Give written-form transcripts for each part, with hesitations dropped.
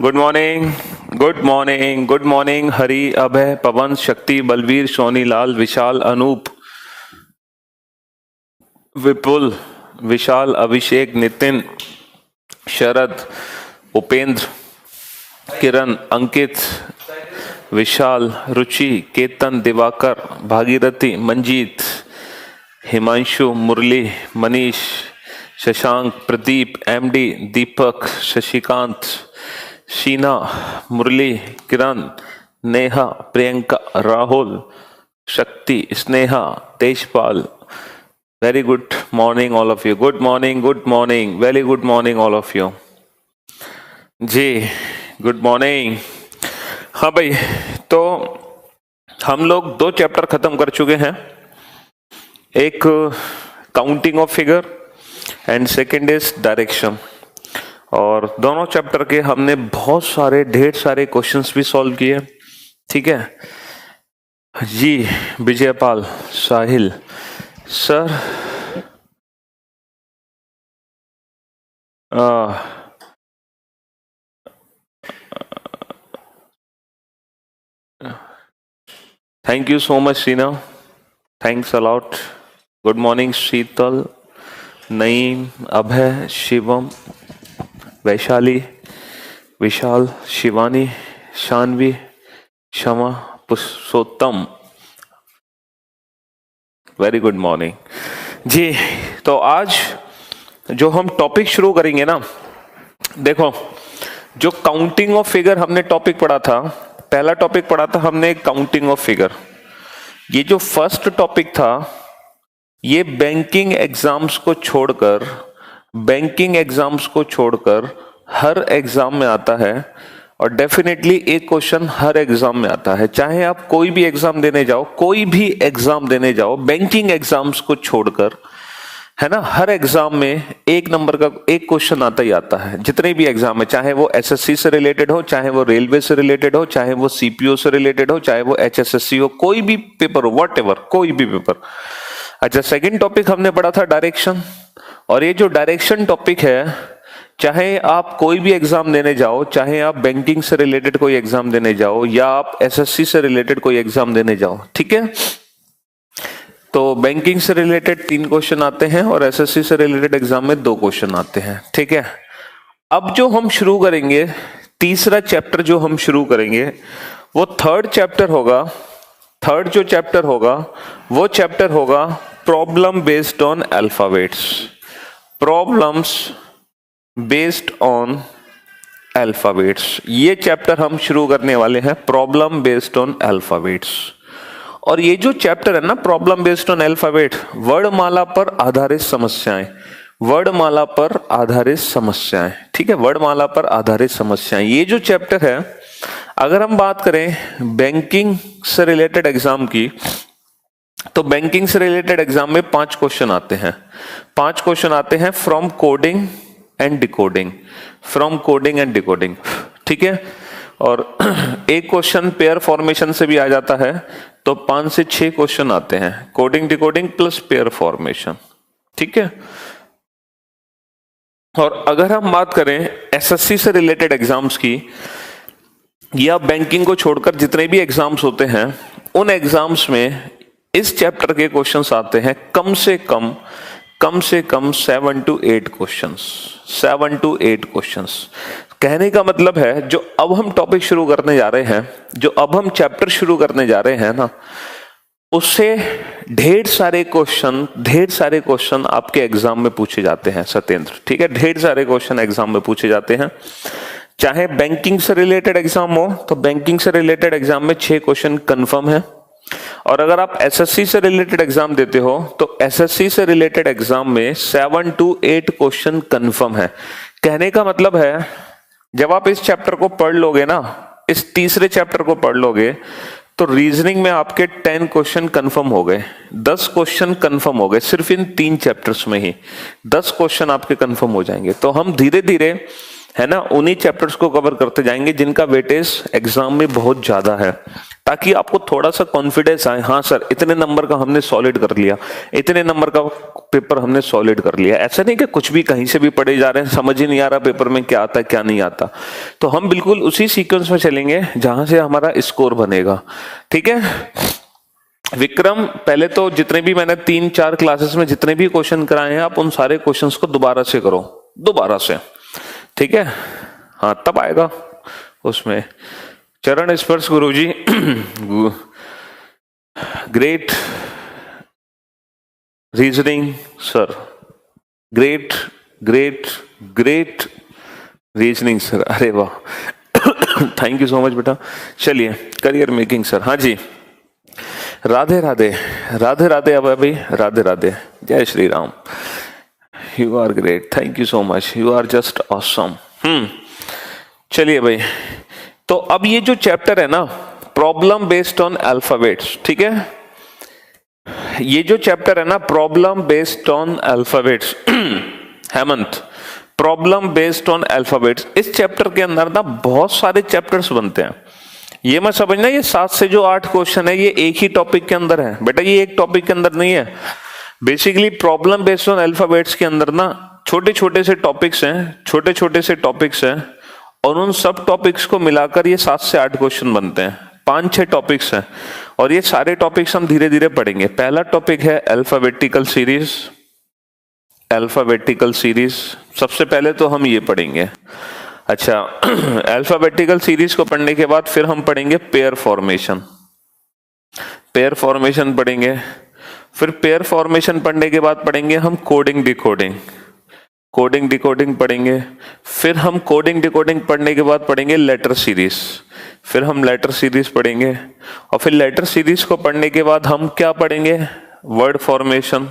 Good morning, good morning, good morning. Hari, Abhay, Pawan, Shakti, Balveer, Sonilal, Vishal, Anoop, Vipul, Vishal, Abhishek, Nitin, Sharad, Upendra, Kiran, Ankit, Vishal, Ruchi, Ketan, Diwakar, Bhagirathi, Manjeet, Himanshu, Murali, Manish, Shashank, Pradeep, MD, Deepak, Shashikant, Sheena, Murali, Kiran, Neha, Priyanka, Rahul, Shakti, Sneha, Tejpal. Very good morning all of you. Good morning, good morning, very good morning all of you जी। Good morning. हाँ भाई, तो हम लोग 2 chapter खत्म कर चुके हैं। एक counting of figure and second is direction. और दोनों चैप्टर के हमने बहुत सारे ढेर सारे क्वेश्चंस भी सॉल्व किए। ठीक है जी। Vijaypal, Sahil sir, thank you so much Sheena, thanks a lot. Good morning Sheetal, Naeem, Abhay, Shivam, Vaishali, Vishal, Shivani, Shanvi, Kshama, Purushottam. Very good morning जी। तो आज जो हम टॉपिक शुरू करेंगे ना, देखो, जो काउंटिंग ऑफ फिगर हमने टॉपिक पढ़ा था, पहला टॉपिक पढ़ा था हमने काउंटिंग ऑफ फिगर। ये जो फर्स्ट टॉपिक था, ये बैंकिंग एग्जाम्स को छोड़कर हर एग्जाम में आता है। और डेफिनेटली एक क्वेश्चन हर एग्जाम में आता है, चाहे आप कोई भी एग्जाम देने जाओ, बैंकिंग एग्जाम्स को छोड़कर, है ना। हर एग्जाम में एक नंबर का एक क्वेश्चन आता ही आता है। जितने भी एग्जाम है, चाहे वो एसएससी से रिलेटेड हो, चाहे वो रेलवे से रिलेटेड हो, चाहे वो सीपीओ से रिलेटेड हो, चाहे वो एचएसएससी हो, कोई भी पेपर हो, व्हाटएवर, कोई भी पेपर। अच्छा, सेकंड टॉपिक हमने पढ़ा था डायरेक्शन। और ये जो डायरेक्शन टॉपिक है, चाहे आप कोई भी एग्जाम देने जाओ, चाहे आप बैंकिंग से रिलेटेड कोई एग्जाम देने जाओ, या आप एसएससी से रिलेटेड कोई एग्जाम देने जाओ, ठीक है। तो बैंकिंग से रिलेटेड 3 क्वेश्चन आते हैं और एसएससी से रिलेटेड एग्जाम में 2 क्वेश्चन आते हैं, ठीक है। अब जो हम शुरू करेंगे, तीसरा चैप्टर जो हम शुरू करेंगे, वो थर्ड चैप्टर होगा। थर्ड जो चैप्टर होगा, वो चैप्टर होगा problem based on alphabets. Problems based on alphabets, ये चैप्टर हम शुरू करने वाले हैं, प्रॉब्लम बेस्ड ऑन अल्फाबेट्स। और ये जो चैप्टर है ना, प्रॉब्लम बेस्ड ऑन अल्फाबेट, वर्णमाला पर आधारित समस्याएं, वर्णमाला पर आधारित समस्याएं, ठीक है, वर्णमाला पर आधारित समस्याएं, ये जो चैप्टर है, अगर हम बात करें बैंकिंग से रिलेटेड एग्जाम की, तो बैंकिंग से रिलेटेड एग्जाम में 5 क्वेश्चन आते हैं। 5 क्वेश्चन आते हैं from coding and decoding, from coding and decoding, ठीक है। और एक क्वेश्चन पेयर फॉर्मेशन से भी आ जाता है, तो 5 से 6 क्वेश्चन आते हैं, coding decoding plus pair formation, ठीक है। और अगर हम बात करें एसएससी से रिलेटेड एग्जाम्स की, या बैंकिंग को छोड़कर जितने भी एग्जाम्स होते हैं, उन एग्जाम्स में इस चैप्टर के क्वेश्चंस आते हैं कम से कम 7 to 8 क्वेश्चंस, 7 to 8 क्वेश्चंस। कहने का मतलब है, जो अब हम टॉपिक शुरू करने जा रहे हैं, जो अब हम चैप्टर शुरू करने जा रहे हैं ना, उससे ढेर सारे क्वेश्चन आपके एग्जाम में पूछे जाते हैं सत्येंद्र, ठीक है। ढेर सारे क्वेश्चन एग्जाम में पूछे जाते हैं। चाहे बैंकिंग से रिलेटेड एग्जाम हो, तो बैंकिंग से रिलेटेड एग्जाम में 6 क्वेश्चन कंफर्म है। और अगर आप एसएससी से रिलेटेड एग्जाम देते हो, तो एसएससी से रिलेटेड एग्जाम में 7 to 8 क्वेश्चन कंफर्म है। कहने का मतलब है, जब आप इस चैप्टर को पढ़ लोगे ना, इस तीसरे चैप्टर को पढ़ लोगे, तो रीजनिंग में आपके 10 क्वेश्चन कंफर्म हो गए, 10 क्वेश्चन कंफर्म हो गए, सिर्फ इन 3 चैप्टर्स में ही 10 क्वेश्चन आपके कंफर्म हो जाएंगे। तो हम धीरे धीरे है ना, उन्हीं चैप्टर्स को कवर करते जाएंगे जिनका वेटेज एग्जाम में बहुत ज्यादा है, ताकि आपको थोड़ा सा कॉन्फिडेंस आए, हाँ सर इतने नंबर का हमने सॉलिड कर लिया, इतने नंबर का पेपर हमने सॉलिड कर लिया। ऐसा नहीं कि कुछ भी कहीं से भी पढ़े जा रहे हैं, समझ ही नहीं आ रहा पेपर में क्या आता है क्या नहीं आता। तो हम बिल्कुल उसी सीक्वेंस में चलेंगे जहां से हमारा स्कोर बनेगा। ठीक है विक्रम, पहले तो जितने भी मैंने 3-4 क्लासेस में जितने भी क्वेश्चन कराए हैं, आप उन सारे क्वेश्चंस को दोबारा से करो, दोबारा से, ठीक है, हाँ तब आएगा उसमें। चरण स्पर्श गुरुजी, great reasoning sir, great great great reasoning sir, अरे वाह थैंक यू सो मच बेटा। चलिए करियर मेकिंग सर, हाँ जी, राधे राधे राधे राधे, अब अभी राधे राधे, जय Shri Ram, you are great, thank you so much, you are just awesome. चलिए भाई, तो अब ये जो चैप्टर है ना प्रॉब्लम बेस्ड ऑन अल्फाबेट्स, ठीक है, ये जो चैप्टर है ना problem based on alphabets Hemant, problem based on alphabets, इस चैप्टर के अंदर ना बहुत सारे चैप्टर्स बनते हैं। ये मत समझना ये 7 से जो 8 क्वेश्चन है ये एक ही टॉपिक के अंदर है, बेटा ये एक टॉपिक के अंदर नहीं है। Basically problem based on alphabets के अंदर ना छोटे छोटे से टॉपिक्स हैं, छोटे छोटे से टॉपिक्स हैं, और उन सब टॉपिक्स को मिलाकर ये 7 से 8 क्वेश्चन बनते हैं। 5-6 टॉपिक्स हैं और ये सारे टॉपिक्स हम धीरे धीरे पढ़ेंगे। पहला टॉपिक है अल्फाबेटिकल सीरीज, अल्फाबेटिकल सीरीज सबसे पहले तो हम ये पढ़ेंगे। अच्छा अल्फाबेटिकल सीरीज को पढ़ने के बाद फिर हम पढ़ेंगे पेयर फॉर्मेशन, पेयर फॉर्मेशन पढ़ेंगे, फिर पेयर फॉर्मेशन पढ़ने के बाद पढ़ेंगे हम कोडिंग डिकोडिंग, कोडिंग डिकोडिंग पढ़ेंगे, फिर हम कोडिंग डिकोडिंग पढ़ने के बाद पढ़ेंगे लेटर सीरीज, फिर हम लेटर सीरीज पढ़ेंगे, और फिर लेटर सीरीज को पढ़ने के बाद हम क्या पढ़ेंगे, word formation,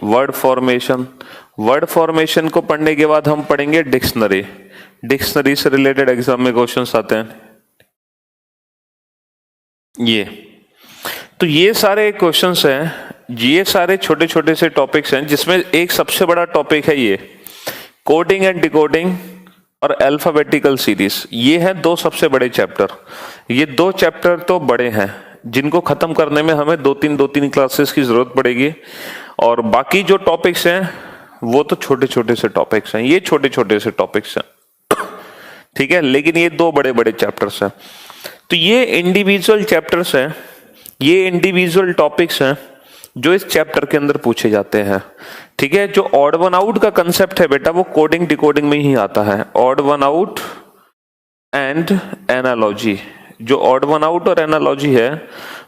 word formation, word formation को पढ़ने के बाद हम पढ़ेंगे डिक्शनरी, डिक्शनरी से रिलेटेड एग्जाम में क्वेश्चंस आते हैं ये। तो ये सारे क्वेश्चंस हैं, ये सारे छोटे छोटे से टॉपिक्स हैं, जिसमें एक सबसे बड़ा टॉपिक है ये कोडिंग एंड डिकोडिंग और अल्फाबेटिकल सीरीज। ये हैं 2 सबसे बड़े चैप्टर। ये 2 चैप्टर तो बड़े हैं जिनको खत्म करने में हमें 2-3 क्लासेस की जरूरत पड़ेगी, और बाकी जो टॉपिक्स हैं वो तो छोटे छोटे से टॉपिक्स हैं, ये छोटे छोटे से टॉपिक्स हैं ठीक है, लेकिन ये 2 बड़े बड़े चैप्टर्स हैं। तो ये इंडिविजुअल चैप्टर्स हैं, ये इंडिविजुअल टॉपिक्स हैं जो इस चैप्टर के अंदर पूछे जाते हैं। ठीक है, जो ऑड वन आउट का कंसेप्ट है बेटा वो कोडिंग डिकोडिंग में ही आता है, odd one out and analogy. जो ऑड वन आउट और एनालॉजी है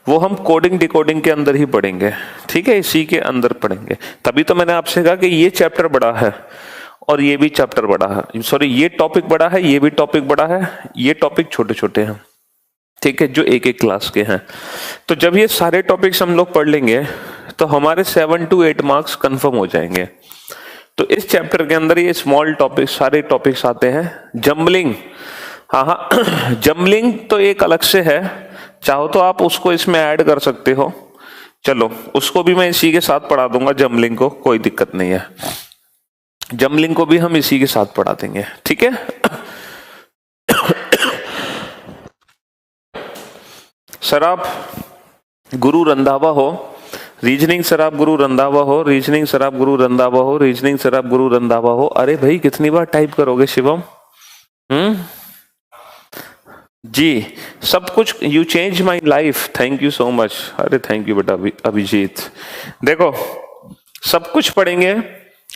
वो हम कोडिंग डिकोडिंग के अंदर ही पढ़ेंगे, ठीक है, इसी के अंदर पढ़ेंगे। तभी तो मैंने आपसे कहा कि ये चैप्टर बड़ा है और ये भी चैप्टर बड़ा है, सॉरी ये टॉपिक बड़ा है, ये भी टॉपिक बड़ा है, ये टॉपिक छोटे छोटे हैं, ठीक है, जो एक एक क्लास के हैं। तो जब ये सारे टॉपिक्स हम लोग पढ़ लेंगे तो हमारे 7 to 8 मार्क्स कंफर्म हो जाएंगे। तो इस चैप्टर के अंदर ये स्मॉल टॉपिक सारे टॉपिक्स आते हैं। जम्बलिंग, हाँ जम्बलिंग तो एक अलग से है, चाहो तो आप उसको इसमें ऐड कर सकते हो, चलो उसको भी मैं इसी के साथ पढ़ा दूंगा, जम्बलिंग को कोई दिक्कत नहीं है, जम्बलिंग को भी हम इसी के साथ पढ़ा देंगे, ठीक है। सर आप गुरु रंधावा हो, रीजनिंग सर आप गुरु रंधावा हो, रीजनिंग सर आप गुरु रंधावा हो, रीजनिंग सर आप गुरु रंधावा हो। अरे भाई कितनी बार टाइप करोगे शिवम? जी सब कुछ, you change my life, thank you so much. अरे थैंक यू बेटा अभिजीत। देखो सब कुछ पढ़ेंगे,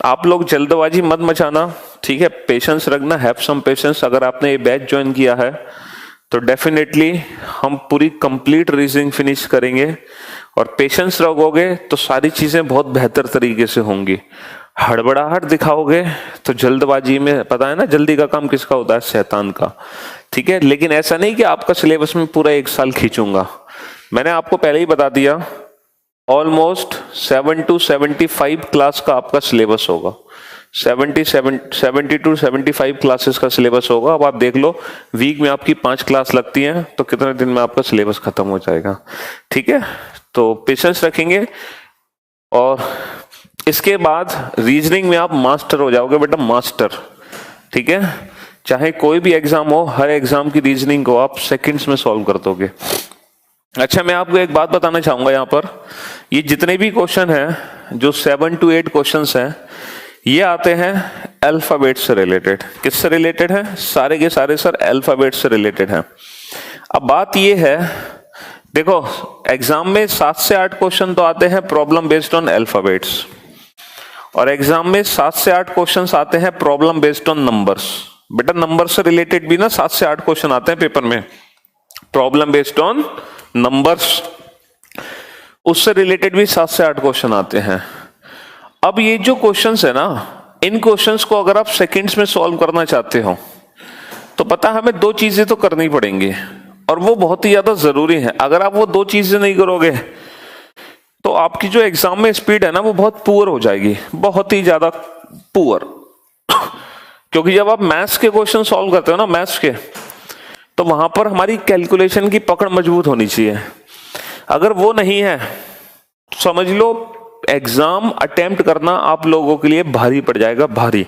आप लोग जल्दबाजी मत मचाना, ठीक है, पेशेंस रखना, हैव सम पेशेंस। अगर आपने ये बैच ज्वाइन किया है तो डेफिनेटली हम पूरी कंप्लीट रीजनिंग फिनिश करेंगे, और पेशेंस रखोगे तो सारी चीजें बहुत बेहतर तरीके से होंगी। हड़बड़ाहट दिखाओगे तो जल्दबाजी में, पता है ना जल्दी का काम किसका होता है, शैतान का, ठीक है। लेकिन ऐसा नहीं कि आपका सिलेबस में पूरा 1 साल खींचूंगा, मैंने आपको पहले ही बता दिया ऑलमोस्ट 7 to 75 क्लास का आपका सिलेबस होगा, 70 to 75 क्लासेस का सिलेबस होगा। अब आप देख लो वीक में आपकी 5 क्लास लगती हैं तो कितने दिन में आपका सिलेबस खत्म हो जाएगा, ठीक है। तो पेशेंस रखेंगे और इसके बाद रीजनिंग में आप मास्टर हो जाओगे बेटा, मास्टर, ठीक है। चाहे कोई भी एग्जाम हो, हर एग्जाम की रीजनिंग को आप सेकंड्स में सॉल्व कर दोगे। अच्छा, मैं आपको एक बात बताना चाहूंगा, यहाँ पर ये जितने भी क्वेश्चन हैं, जो 7 to 8 क्वेश्चंस हैं, ये आते हैं अल्फाबेट से रिलेटेड। किससे रिलेटेड है? सारे के सारे सर अल्फाबेट से रिलेटेड हैं। अब बात ये है, देखो एग्जाम में 7 से 8 क्वेश्चन तो आते हैं प्रॉब्लम बेस्ड ऑन अल्फाबेट्स, और एग्जाम में 7 से 8 क्वेश्चंस आते हैं प्रॉब्लम बेस्ड ऑन नंबर्स। बेटा नंबर से रिलेटेड भी ना 7 से 8 क्वेश्चन आते हैं पेपर में, प्रॉब्लम बेस्ड ऑन नंबर्स, उससे रिलेटेड भी 7 से 8 क्वेश्चन आते हैं। अब ये जो क्वेश्चंस है ना, इन क्वेश्चंस को अगर आप सेकंड्स में सॉल्व करना चाहते हो तो पता है हमें 2 चीजें तो करनी पड़ेंगी, और वो बहुत ही ज्यादा जरूरी है। अगर आप वो 2 चीजें नहीं करोगे तो आपकी जो एग्जाम में स्पीड है ना, वो बहुत पुअर हो जाएगी, बहुत ही ज्यादा पुअर। क्योंकि जब आप मैथ्स के क्वेश्चन सॉल्व करते हो ना, मैथ्स के, तो वहां पर हमारी कैलकुलेशन की पकड़ मजबूत होनी चाहिए। अगर वो नहीं है, समझ लो एग्जाम अटेम्प्ट करना आप लोगों के लिए भारी पड़ जाएगा, भारी।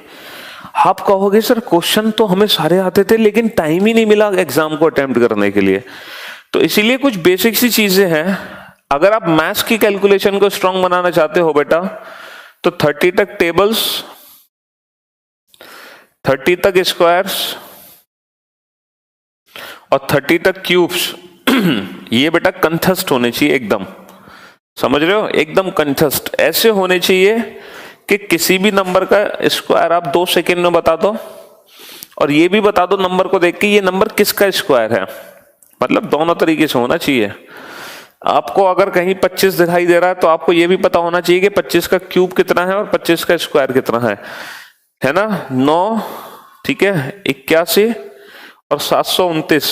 आप कहोगे सर क्वेश्चन तो हमें सारे आते थे लेकिन टाइम ही नहीं मिला एग्जाम को अटेम्प्ट करने के लिए। तो इसीलिए कुछ बेसिक सी चीजें हैं। अगर आप मैथ्स की कैलकुलेशन को स्ट्रांग बनाना चाहते हो बेटा, तो 30 तक टेबल्स, 30 तक स्क्वायर्स और 30 तक क्यूब्स ये बेटा कंठस्थ होने चाहिए एकदम, समझ रहे हो, एकदम कंठस्थ। ऐसे होने चाहिए कि किसी भी नंबर का स्क्वायर आप 2 सेकेंड में बता दो, और ये भी बता दो नंबर को देख के ये नंबर किसका स्क्वायर है। मतलब दोनों तरीके से होना चाहिए। आपको अगर कहीं 25 दिखाई दे रहा है तो आपको ये भी पता होना चाहिए कि 25 का क्यूब कितना है और 25 का स्क्वायर कितना है ना। 9, ठीक है, 81 और 729,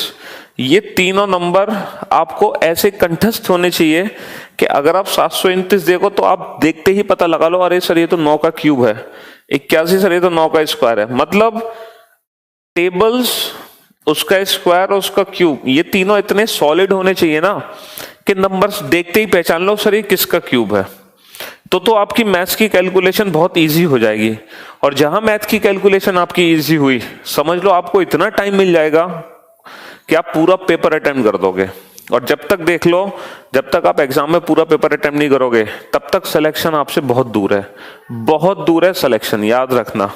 ये तीनों नंबर आपको ऐसे कंठस्थ होने चाहिए कि अगर आप 729 देखो तो आप देखते ही पता लगा लो, अरे सर ये तो 9 का क्यूब है। 81 सर ये तो 9 का स्क्वायर है। मतलब टेबल्स, उसका स्क्वायर और उसका क्यूब, ये तीनों इतने सॉलिड होने चाहिए ना कि नंबर्स देखते ही पहचान लो सर ये किसका क्यूब है। तो आपकी मैथ्स की कैलकुलेशन बहुत इजी हो जाएगी। और जहां मैथ की कैलकुलेशन आपकी इजी हुई, समझ लो आपको इतना टाइम मिल जाएगा कि आप पूरा पेपर अटेम्प्ट कर दोगे। और जब तक देख लो, जब तक आप एग्जाम में पूरा पेपर अटेम्प्ट नहीं करोगे तब तक सिलेक्शन आपसे बहुत दूर है, बहुत दूर है सिलेक्शन, याद रखना,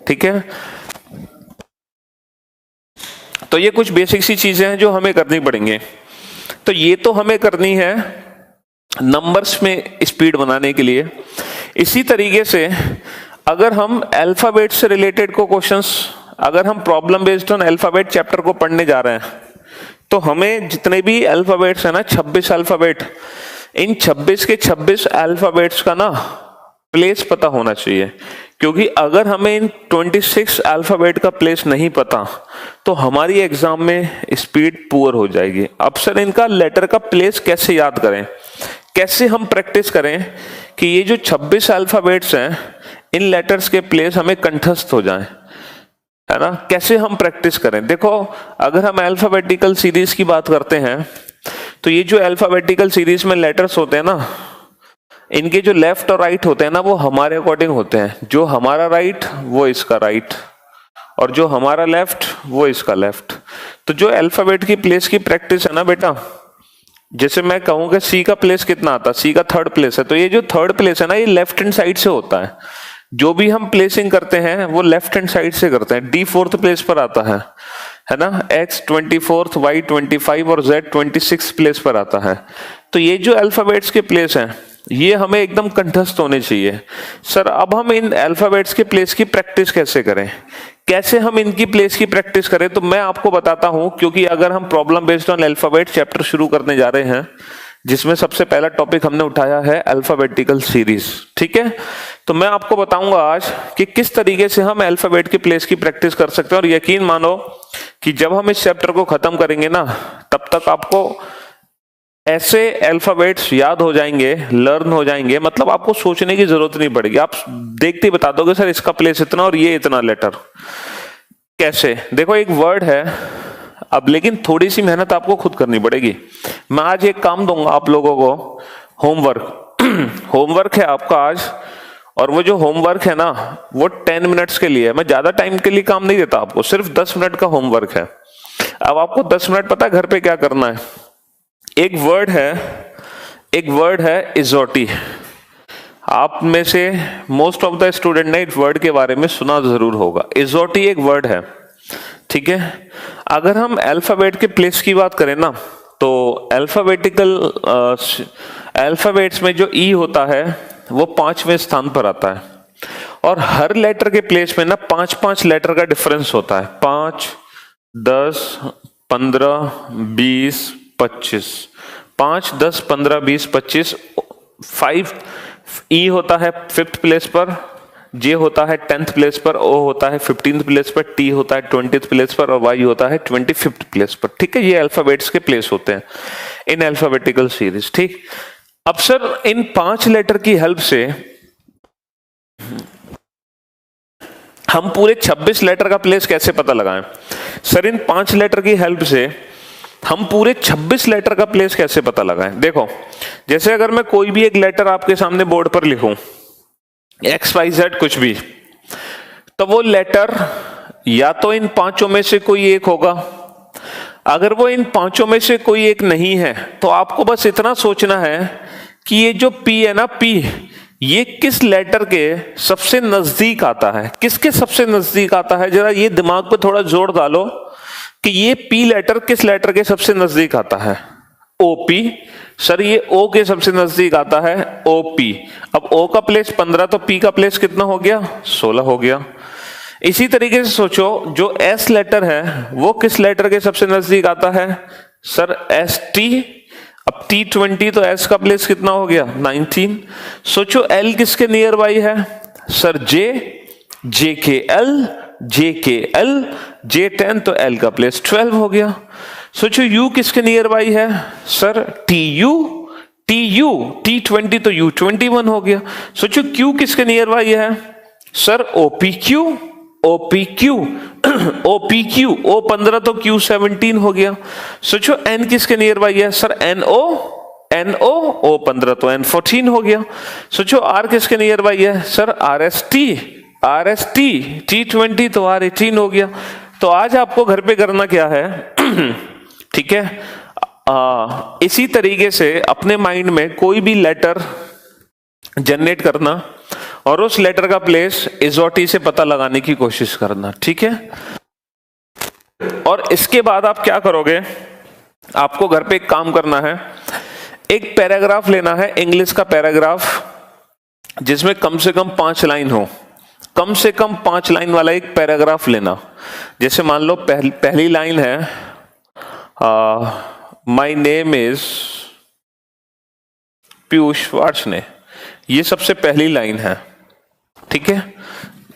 ठीक है। तो ये कुछ बेसिक सी चीजें हैं जो हमें करनी पड़ेंगी। तो ये तो हमें करनी है नंबर्स में स्पीड बनाने के लिए। इसी तरीके से अगर हम अल्फाबेट से रिलेटेड को क्वेश्चंस, अगर हम problem based on alphabet chapter को पढ़ने जा रहे हैं तो हमें जितने भी अल्फाबेट्स है ना, 26 अल्फाबेट, इन 26 के 26 अल्फाबेट्स का ना प्लेस पता होना चाहिए। क्योंकि अगर हमें इन 26 अल्फाबेट का प्लेस नहीं पता तो हमारी एग्जाम में स्पीड पुअर हो जाएगी। अब सर इनका लेटर का प्लेस कैसे याद करें, कैसे हम प्रैक्टिस करें कि ये जो 26 अल्फाबेट्स हैं इन लेटर्स के प्लेस हमें कंठस्थ हो जाएं, है ना। कैसे हम प्रैक्टिस करें? देखो अगर हम अल्फाबेटिकल सीरीज की बात करते हैं तो ये जो अल्फाबेटिकल सीरीज में लेटर्स होते हैं ना, इनके जो लेफ्ट और राइट होते हैं ना वो हमारे अकॉर्डिंग होते हैं। जो हमारा राइट वो इसका राइट, और जो हमारा लेफ्ट वो इसका लेफ्ट। तो जो अल्फाबेट की प्लेस की प्रैक्टिस है ना बेटा, जैसे मैं कहूं कि सी का प्लेस कितना आता है, सी का 3rd प्लेस है, तो ये जो 3rd प्लेस है ना ये लेफ्ट हैंड साइड से होता है। जो भी हम प्लेसिंग करते हैं वो लेफ्ट हैंड साइड से करते हैं। डी 4th प्लेस पर आता है ना, एक्स 24th, वाई 25 और जेड 26 प्लेस पर आता है। तो ये जो अल्फाबेट्स के प्लेस हैं ये हमें एकदम कंठस्थ होने चाहिए। सर अब हम इन अल्फाबेट्स के प्लेस की प्रैक्टिस कैसे करें, कैसे हम इनकी प्लेस की प्रैक्टिस करें, तो मैं आपको बताता हूं। क्योंकि अगर हम problem based on alphabet chapter शुरू करने जा रहे हैं जिसमें सबसे पहला टॉपिक हमने उठाया है अल्फाबेटिकल सीरीज, ठीक है, तो मैं आपको बताऊंगा आज कि किस तरीके से हम अल्फाबेट की प्लेस की प्रैक्टिस कर सकते हैं। और यकीन मानो कि जब हम इस चैप्टर को खत्म करेंगे ना तब तक आपको ऐसे अल्फाबेट्स याद हो जाएंगे, लर्न हो जाएंगे, मतलब आपको सोचने की जरूरत नहीं पड़ेगी। आप देखते ही बता दोगे सर इसका प्लेस इतना और ये इतना लेटर। कैसे? देखो एक वर्ड है, अब लेकिन थोड़ी सी मेहनत आपको खुद करनी पड़ेगी। मैं आज एक काम दूंगा आप लोगों को, होमवर्क। होमवर्क है आपका आज, और वो जो होमवर्क है ना वो 10 मिनट्स के लिए है। मैं ज्यादा टाइम के लिए काम नहीं देता आपको, सिर्फ 10 मिनट का होमवर्क है। अब आपको 10 मिनट पता है घर पे क्या करना है? एक वर्ड है इजोटी। आप में से मोस्ट ऑफ द स्टूडेंट ने इस वर्ड के बारे में सुना जरूर होगा। इजोटी एक वर्ड है, ठीक है। अगर हम अल्फाबेट के प्लेस की बात करें ना, तो अल्फाबेट्स में जो ई होता है वो 5वें स्थान पर आता है, और हर लेटर के प्लेस में ना 5-5 लेटर का डिफरेंस होता है। 5, 10, 15, 20, 25। 5, 10, 15, 20, 25। 5 ई होता है 5th प्लेस पर, जे होता है 10th प्लेस पर, ओ होता है 15th प्लेस पर, टी होता है 20th प्लेस पर, और वाई होता है 25th प्लेस पर, ठीक है। ये अल्फाबेट्स के प्लेस होते हैं इन अल्फाबेटिकल सीरीज, ठीक। अब सर इन 5 लेटर की हेल्प से हम पूरे 26 लेटर का प्लेस कैसे पता लगाएं? सर इन 5 लेटर की हेल्प से हम पूरे 26 लेटर का प्लेस कैसे पता लगाएं? देखो, जैसे अगर मैं कोई भी एक लेटर आपके सामने बोर्ड पर लिखूं, XYZ कुछ भी, तो वो लेटर या तो इन 5 में से कोई एक होगा। अगर वो इन 5 में से कोई एक नहीं है तो आपको बस इतना सोचना है कि ये जो P है ना, P, ये किस लेटर के सबसे नजदीक आता है, किसके सबसे नजदीक आता है। जरा ये दिमाग पे थोड़ा जोर डालो कि ये P लेटर किस लेटर के सबसे नजदीक आता है। OP। सर ये O के सबसे नजदीक आता है OP। अब O का प्लेस 15, तो P का प्लेस कितना हो गया? 16 हो गया। इसी तरीके से सोचो, जो S लेटर है वो किस लेटर के सबसे नजदीक आता है? Sir ST। अब T20, तो S का प्लेस कितना हो गया? 19। सोचो L किसके नियर बाई है? सर JKL, J10, तो L का प्लेस 12 हो गया। सोचो U किसके नियर बाई है? सर T20, तो U21 हो गया। सोचो Q किसके नियर बाई है? सर OPQ, O15, तो Q17 हो गया। सोचो N किसके नियर बाई है? सर NO, O15, तो N14 हो गया। सोचो R किसके नियर बाई है? सर RST, T20, तो R18 हो गया। तो आज आपको घर पे करना क्या है? ठीक है, इसी तरीके से अपने माइंड में कोई भी लेटर जनरेट करना और उस लेटर का प्लेस इजोटी से पता लगाने की कोशिश करना, ठीक है। और इसके बाद आप क्या करोगे? आपको घर पे एक काम करना है, एक पैराग्राफ लेना है, इंग्लिश का पैराग्राफ, जिसमें कम से कम 5 लाइन हो। कम से कम 5 लाइन वाला एक पैराग्राफ लेना। जैसे मान लो पहली लाइन है, माई नेम इज पीयूष वार्ष्णे, ये सबसे पहली लाइन है, ठीक है।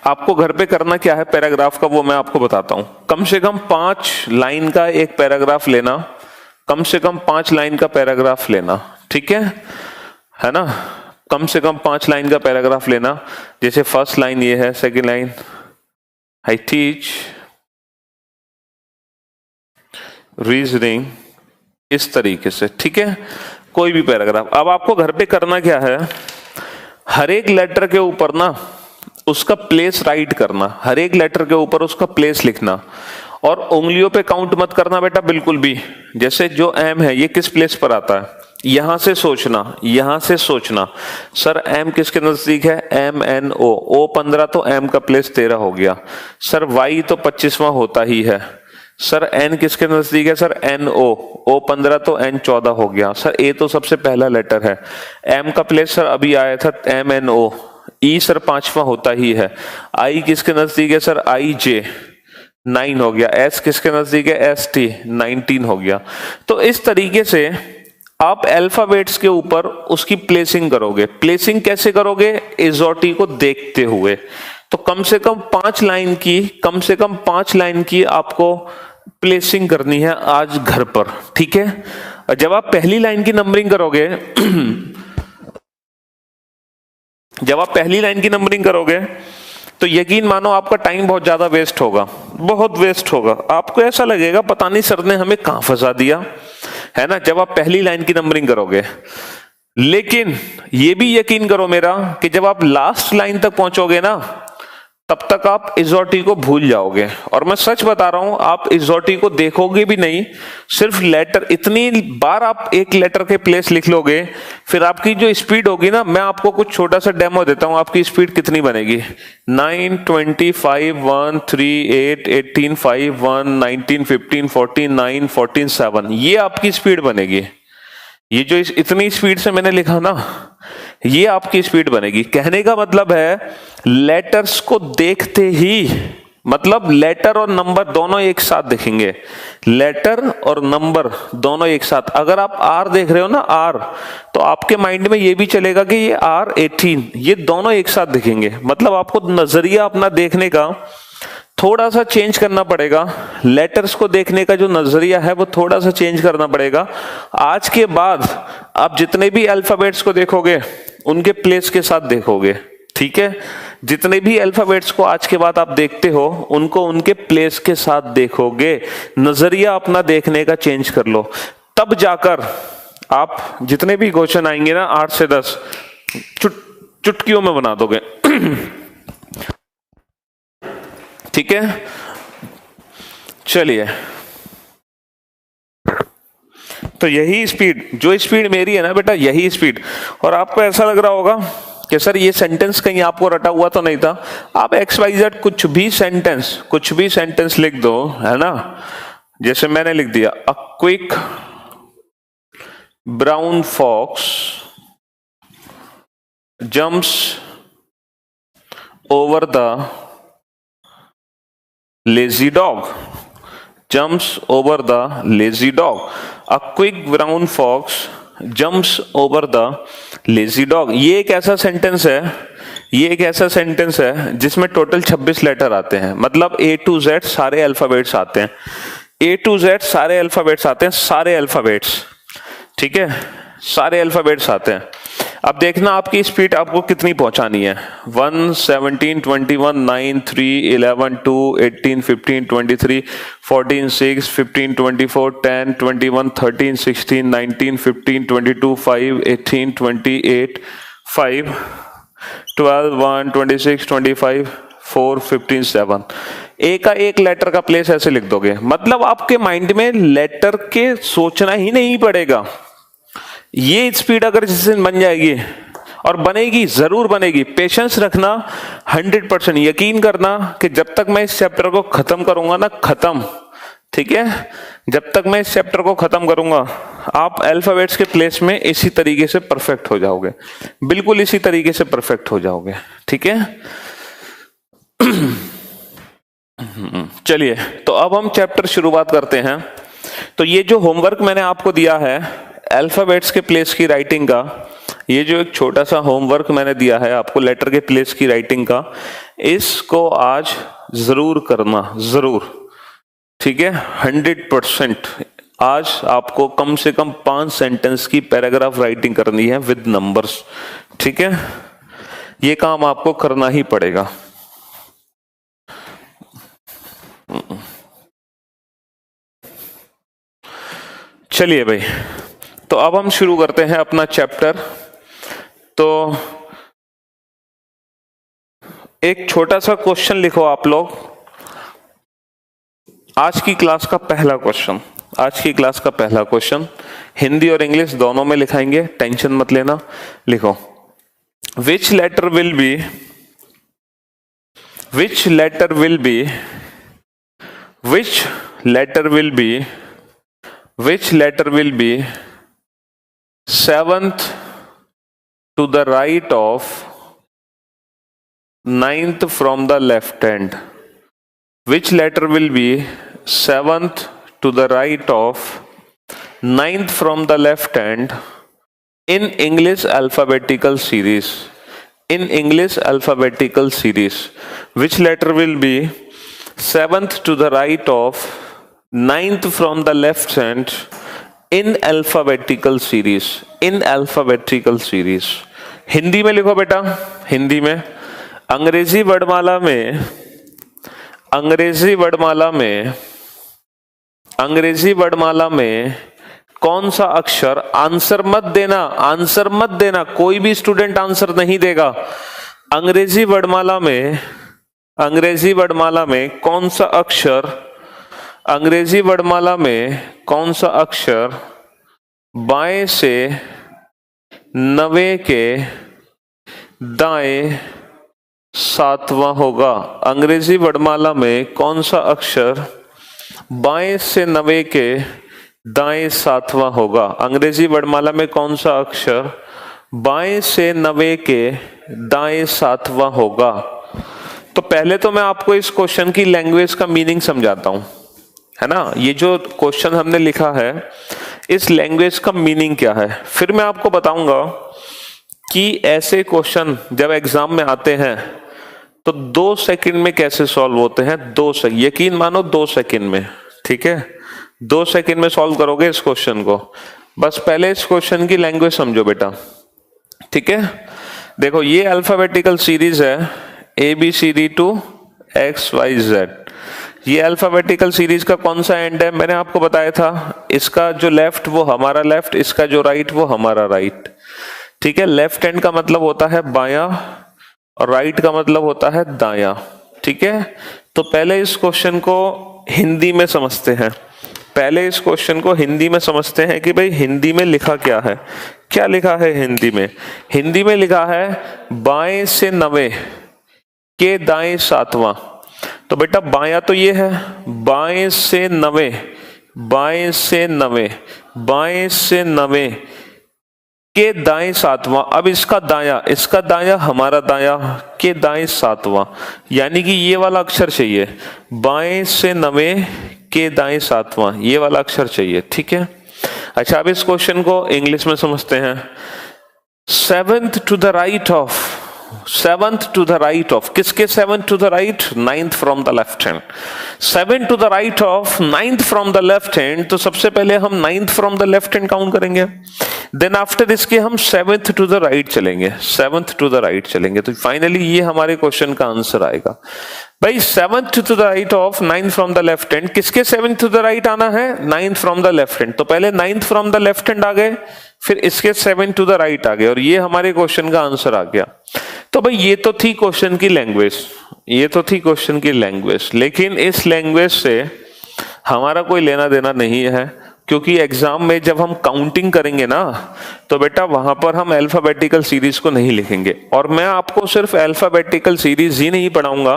आपको घर पे करना क्या है पैराग्राफ का, वो मैं आपको बताता हूं। कम से कम 5 लाइन का एक पैराग्राफ लेना, कम से कम 5 लाइन का पैराग्राफ लेना, ठीक है ना। कम से कम 5 लाइन का पैराग्राफ लेना। जैसे फर्स्ट लाइन ये है, second line I teach reasoning, इस तरीके से, ठीक है। कोई भी पैराग्राफ। अब आपको घर पे करना क्या है, हर एक लेटर के ऊपर ना उसका प्लेस राइट करना, हर एक लेटर के ऊपर उसका प्लेस लिखना, और उंगलियों पे काउंट मत करना बेटा बिल्कुल भी। जैसे जो M है ये किस प्लेस पर आता है, यहां से सोचना, यहां से सोचना। सर M किसके नजदीक है? MNO, O15, तो M का प्लेस 13 हो गया। सर Y तो 25वां होता ही है। सर N किसके नजदीक है? सर NO, O15, तो N14 हो गया। सर A तो सबसे पहला लेटर है। M का प्लेस सर अभी आया था MNO। E सर 5वां होता ही है। I किसके नजदीक है? सर IJ, 9 हो गया। S किसके नजदीक है? ST, 19 हो गया। तो इस तरीके से आप अल्फाबेट्स के ऊपर उसकी प्लेसिंग करोगे। प्लेसिंग कैसे करोगे? इजोटी को देखते हुए। तो कम से कम 5 लाइन की, कम से कम 5 लाइन की आपको प्लेसिंग करनी है आज घर पर, ठीक है। जब आप पहली लाइन की नंबरिंग करोगे जब आप पहली लाइन की नंबरिंग करोगे तो यकीन मानो आपका टाइम बहुत ज्यादा वेस्ट होगा, बहुत वेस्ट होगा। आपको ऐसा लगेगा पता नहीं सर ने हमें कहां फंसा दिया, है ना। जब आप पहली लाइन की नंबरिंग करोगे, लेकिन ये भी यकीन करो मेरा कि जब आप लास्ट लाइन तक पहुंचोगे ना, तब तक आप इजोटी को भूल जाओगे। और मैं सच बता रहा हूं, आप इजोटी को देखोगे भी नहीं, सिर्फ लेटर, इतनी बार आप एक लेटर के प्लेस लिख लोगे, फिर आपकी जो स्पीड होगी ना, मैं आपको कुछ छोटा सा डेमो देता हूं, आपकी स्पीड कितनी बनेगी। 9, 25, 1, 3, 8, 18, 5, 1, 19, 15, 14, 9, 14, 7, ये आपकी स्पीड बनेगी। ये जो इतनी स्पीड से मैंने लिखा ना, ये आपकी स्पीड बनेगी। कहने का मतलब है लेटर्स को देखते ही, मतलब लेटर और नंबर दोनों एक साथ दिखेंगे, लेटर और नंबर दोनों एक साथ। अगर आप आर देख रहे हो ना, आर, तो आपके माइंड में ये भी चलेगा कि ये R18, ये दोनों एक साथ दिखेंगे। मतलब आपको नजरिया अपना देखने का थोड़ा सा चेंज करना पड़ेगा, लेटर्स को देखने का जो नजरिया है वो थोड़ा सा चेंज करना पड़ेगा। आज के बाद आप जितने भी अल्फाबेट्स को देखोगे उनके प्लेस के साथ देखोगे, ठीक है। जितने भी अल्फाबेट्स को आज के बाद आप देखते हो उनको उनके प्लेस के साथ देखोगे, नजरिया अपना देखने का चेंज कर लो, तब जाकर आप जितने भी क्वेश्चन आएंगे ना 8 से 10 चुटकियों में बना दोगे। ठीक है, चलिए। तो यही स्पीड, जो स्पीड मेरी है ना बेटा, यही स्पीड। और आपको ऐसा लग रहा होगा कि सर ये सेंटेंस कहीं आपको रटा हुआ तो नहीं था। आप XYZ कुछ भी सेंटेंस लिख दो, है ना। जैसे मैंने लिख दिया, a quick brown fox jumps over the lazy dog, jumps over the lazy dog. A quick brown fox jumps over the lazy dog. ये एक ऐसा सेंटेंस है जिसमें टोटल 26 लेटर आते हैं, मतलब A to Z सारे अल्फाबेट्स आते हैं, A to Z सारे अल्फाबेट्स आते हैं, सारे अल्फाबेट्स, ठीक है, सारे अल्फाबेट्स आते हैं। अब देखना आपकी स्पीड आपको कितनी पहुंचानी है। 1, 17, 21, 9, 3, 11, 2, 18, 15, 23, 14, 6, 15, 24, 10, 21, 13, 16, 19, 15, 22, 5, 18, 28, 5, 12, 1, 26, 25, 4, 15, 7। एक का एक लेटर का प्लेस ऐसे लिख दोगे, मतलब आपके माइंड में लेटर के सोचना ही नहीं पड़ेगा। ये स्पीड अगर जिस दिन बन जाएगी, और बनेगी, जरूर बनेगी, पेशेंस रखना, 100% यकीन करना कि जब तक मैं इस चैप्टर को खत्म करूंगा ना, खत्म, ठीक है, जब तक मैं इस चैप्टर को खत्म करूंगा, आप अल्फाबेट्स के प्लेस में इसी तरीके से परफेक्ट हो जाओगे, बिल्कुल इसी तरीके से परफेक्ट हो जाओगे, ठीक है। चलिए, तो अब हम चैप्टर शुरुआत करते हैं। तो ये जो होमवर्क मैंने आपको दिया है अल्फाबेट्स के प्लेस की राइटिंग का, ये जो एक छोटा सा होमवर्क मैंने दिया है आपको लेटर के प्लेस की राइटिंग का, इसको आज जरूर करना, जरूर, ठीक है, 100%। आज आपको कम से कम 5 सेंटेंस की पैराग्राफ राइटिंग करनी है विद नंबर्स, ठीक है, ये काम आपको करना ही पड़ेगा। चलिए भाई, तो अब हम शुरू करते हैं अपना चैप्टर। तो एक छोटा सा क्वेश्चन लिखो आप लोग, आज की क्लास का पहला क्वेश्चन, आज की क्लास का पहला क्वेश्चन, हिंदी और इंग्लिश दोनों में लिखाएंगे, टेंशन मत लेना। लिखो, which letter will be which letter will be seventh to the right of ninth from the left hand? Which letter will be seventh to the right of ninth from the left hand in English alphabetical series? In English alphabetical series, which letter will be seventh to the right of ninth from the left hand in alphabetical series? In alphabetical series. Hindi में लिखो बेटा, हिंदी में। अंग्रेजी वर्णमाला में कौन सा अक्षर, आंसर मत देना, आंसर मत देना, कोई भी स्टूडेंट आंसर नहीं देगा। अंग्रेजी वर्णमाला में, अंग्रेजी वर्णमाला में कौन सा अक्षर, अंग्रेजी वर्णमाला में कौन सा अक्षर बाएं से 90 के दाएं 7वां होगा? अंग्रेजी वर्णमाला में कौन सा अक्षर बाएं से 90 के दाएं 7वां होगा? अंग्रेजी वर्णमाला में कौन सा अक्षर बाएं से 90 के दाएं 7वां होगा? तो पहले तो मैं आपको इस क्वेश्चन की लैंग्वेज का मीनिंग समझाता हूं, है ना। ये जो क्वेश्चन हमने लिखा है इस लैंग्वेज का मीनिंग क्या है, फिर मैं आपको बताऊंगा कि ऐसे क्वेश्चन जब एग्जाम में आते हैं तो 2 सेकंड में कैसे सॉल्व होते हैं। 2 सेकंड, यकीन मानो 2 सेकंड में, ठीक है, 2 सेकंड में सॉल्व करोगे इस क्वेश्चन को। बस पहले इस क्वेश्चन की लैंग्वेज समझो बेटा, ठीक है। देखो ये अल्फाबेटिकल सीरीज है ABCD टू XYZ। ये अल्फाबेटिकल सीरीज का कौन सा एंड है, मैंने आपको बताया था, इसका जो लेफ्ट वो हमारा लेफ्ट, इसका जो राइट वो हमारा राइट, ठीक है। लेफ्ट हैंड का मतलब होता है बायां और राइट का मतलब होता है दायां, ठीक है। तो पहले इस क्वेश्चन को हिंदी में समझते हैं, पहले इस क्वेश्चन को हिंदी में समझते हैं कि भाई हिंदी में लिखा क्या है। क्या लिखा है हिंदी में? हिंदी में लिखा है बाएं से 90 के दाएं 7वां। तो बेटा बायां तो ये है, बाएं से 90, बाएं से 90, बाएं से 90 के दाएं 7वां। अब इसका दायां हमारा दायां के दाएं 7वां, यानी कि ये वाला अक्षर चाहिए, बाएं से 90 के दाएं 7वां, ये वाला अक्षर चाहिए, ठीक है। अच्छा अब इस क्वेश्चन को इंग्लिश में समझते हैं। 7th to the right of, 7th to the right of, किसके 7th to the right? 9th from the left hand. 7 to the right of 9th from the left hand, तो सबसे पहले हम 9th from the left hand count करेंगे, then after इसके हम 7th to the right चलेंगे, 7th to the right चलेंगे, तो फाइनली ये हमारे क्वेश्चन का आंसर आएगा। भाई 7th to the right of 9th from the left hand, किसके 7th टू द राइट आना है? 9th from the left hand. तो पहले 9th from the left hand आ गए, फिर इसके 7th टू द राइट आ गए, और ये हमारे क्वेश्चन का आंसर आ गया। तो भाई ये तो थी क्वेश्चन की लैंग्वेज, ये तो थी क्वेश्चन की लैंग्वेज, लेकिन इस लैंग्वेज से हमारा कोई लेना देना नहीं है, क्योंकि एग्जाम में जब हम काउंटिंग करेंगे ना तो बेटा वहां पर हम अल्फाबेटिकल सीरीज को नहीं लिखेंगे। और मैं आपको सिर्फ अल्फाबेटिकल सीरीज ही नहीं पढ़ाऊंगा,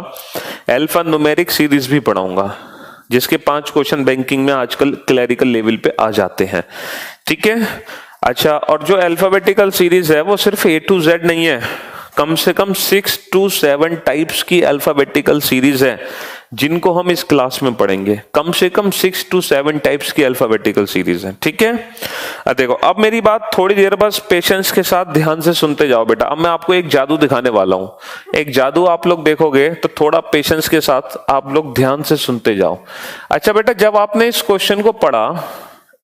अल्फा न्यूमेरिक सीरीज भी पढ़ाऊंगा, जिसके 5 क्वेश्चन बैंकिंग में आजकल क्लरिकल लेवल पे आ जाते हैं, ठीक है। अच्छा, और जो अल्फाबेटिकल सीरीज है वो सिर्फ A to Z नहीं है, कम से कम 6 to 7 टाइप्स की अल्फाबेटिकल सीरीज है जिनको हम इस क्लास में पढ़ेंगे। कम से कम 6 to 7 टाइप्स की अल्फाबेटिकल सीरीज है, ठीक है। देखो अब मेरी बात थोड़ी देर बस पेशेंस के साथ ध्यान से सुनते जाओ बेटा। अब मैं आपको एक जादू दिखाने वाला हूं, एक जादू आप लोग देखोगे, तो थोड़ा पेशेंस के साथ आप लोग ध्यान से सुनते जाओ। अच्छा बेटा, जब आपने इस क्वेश्चन को पढ़ा,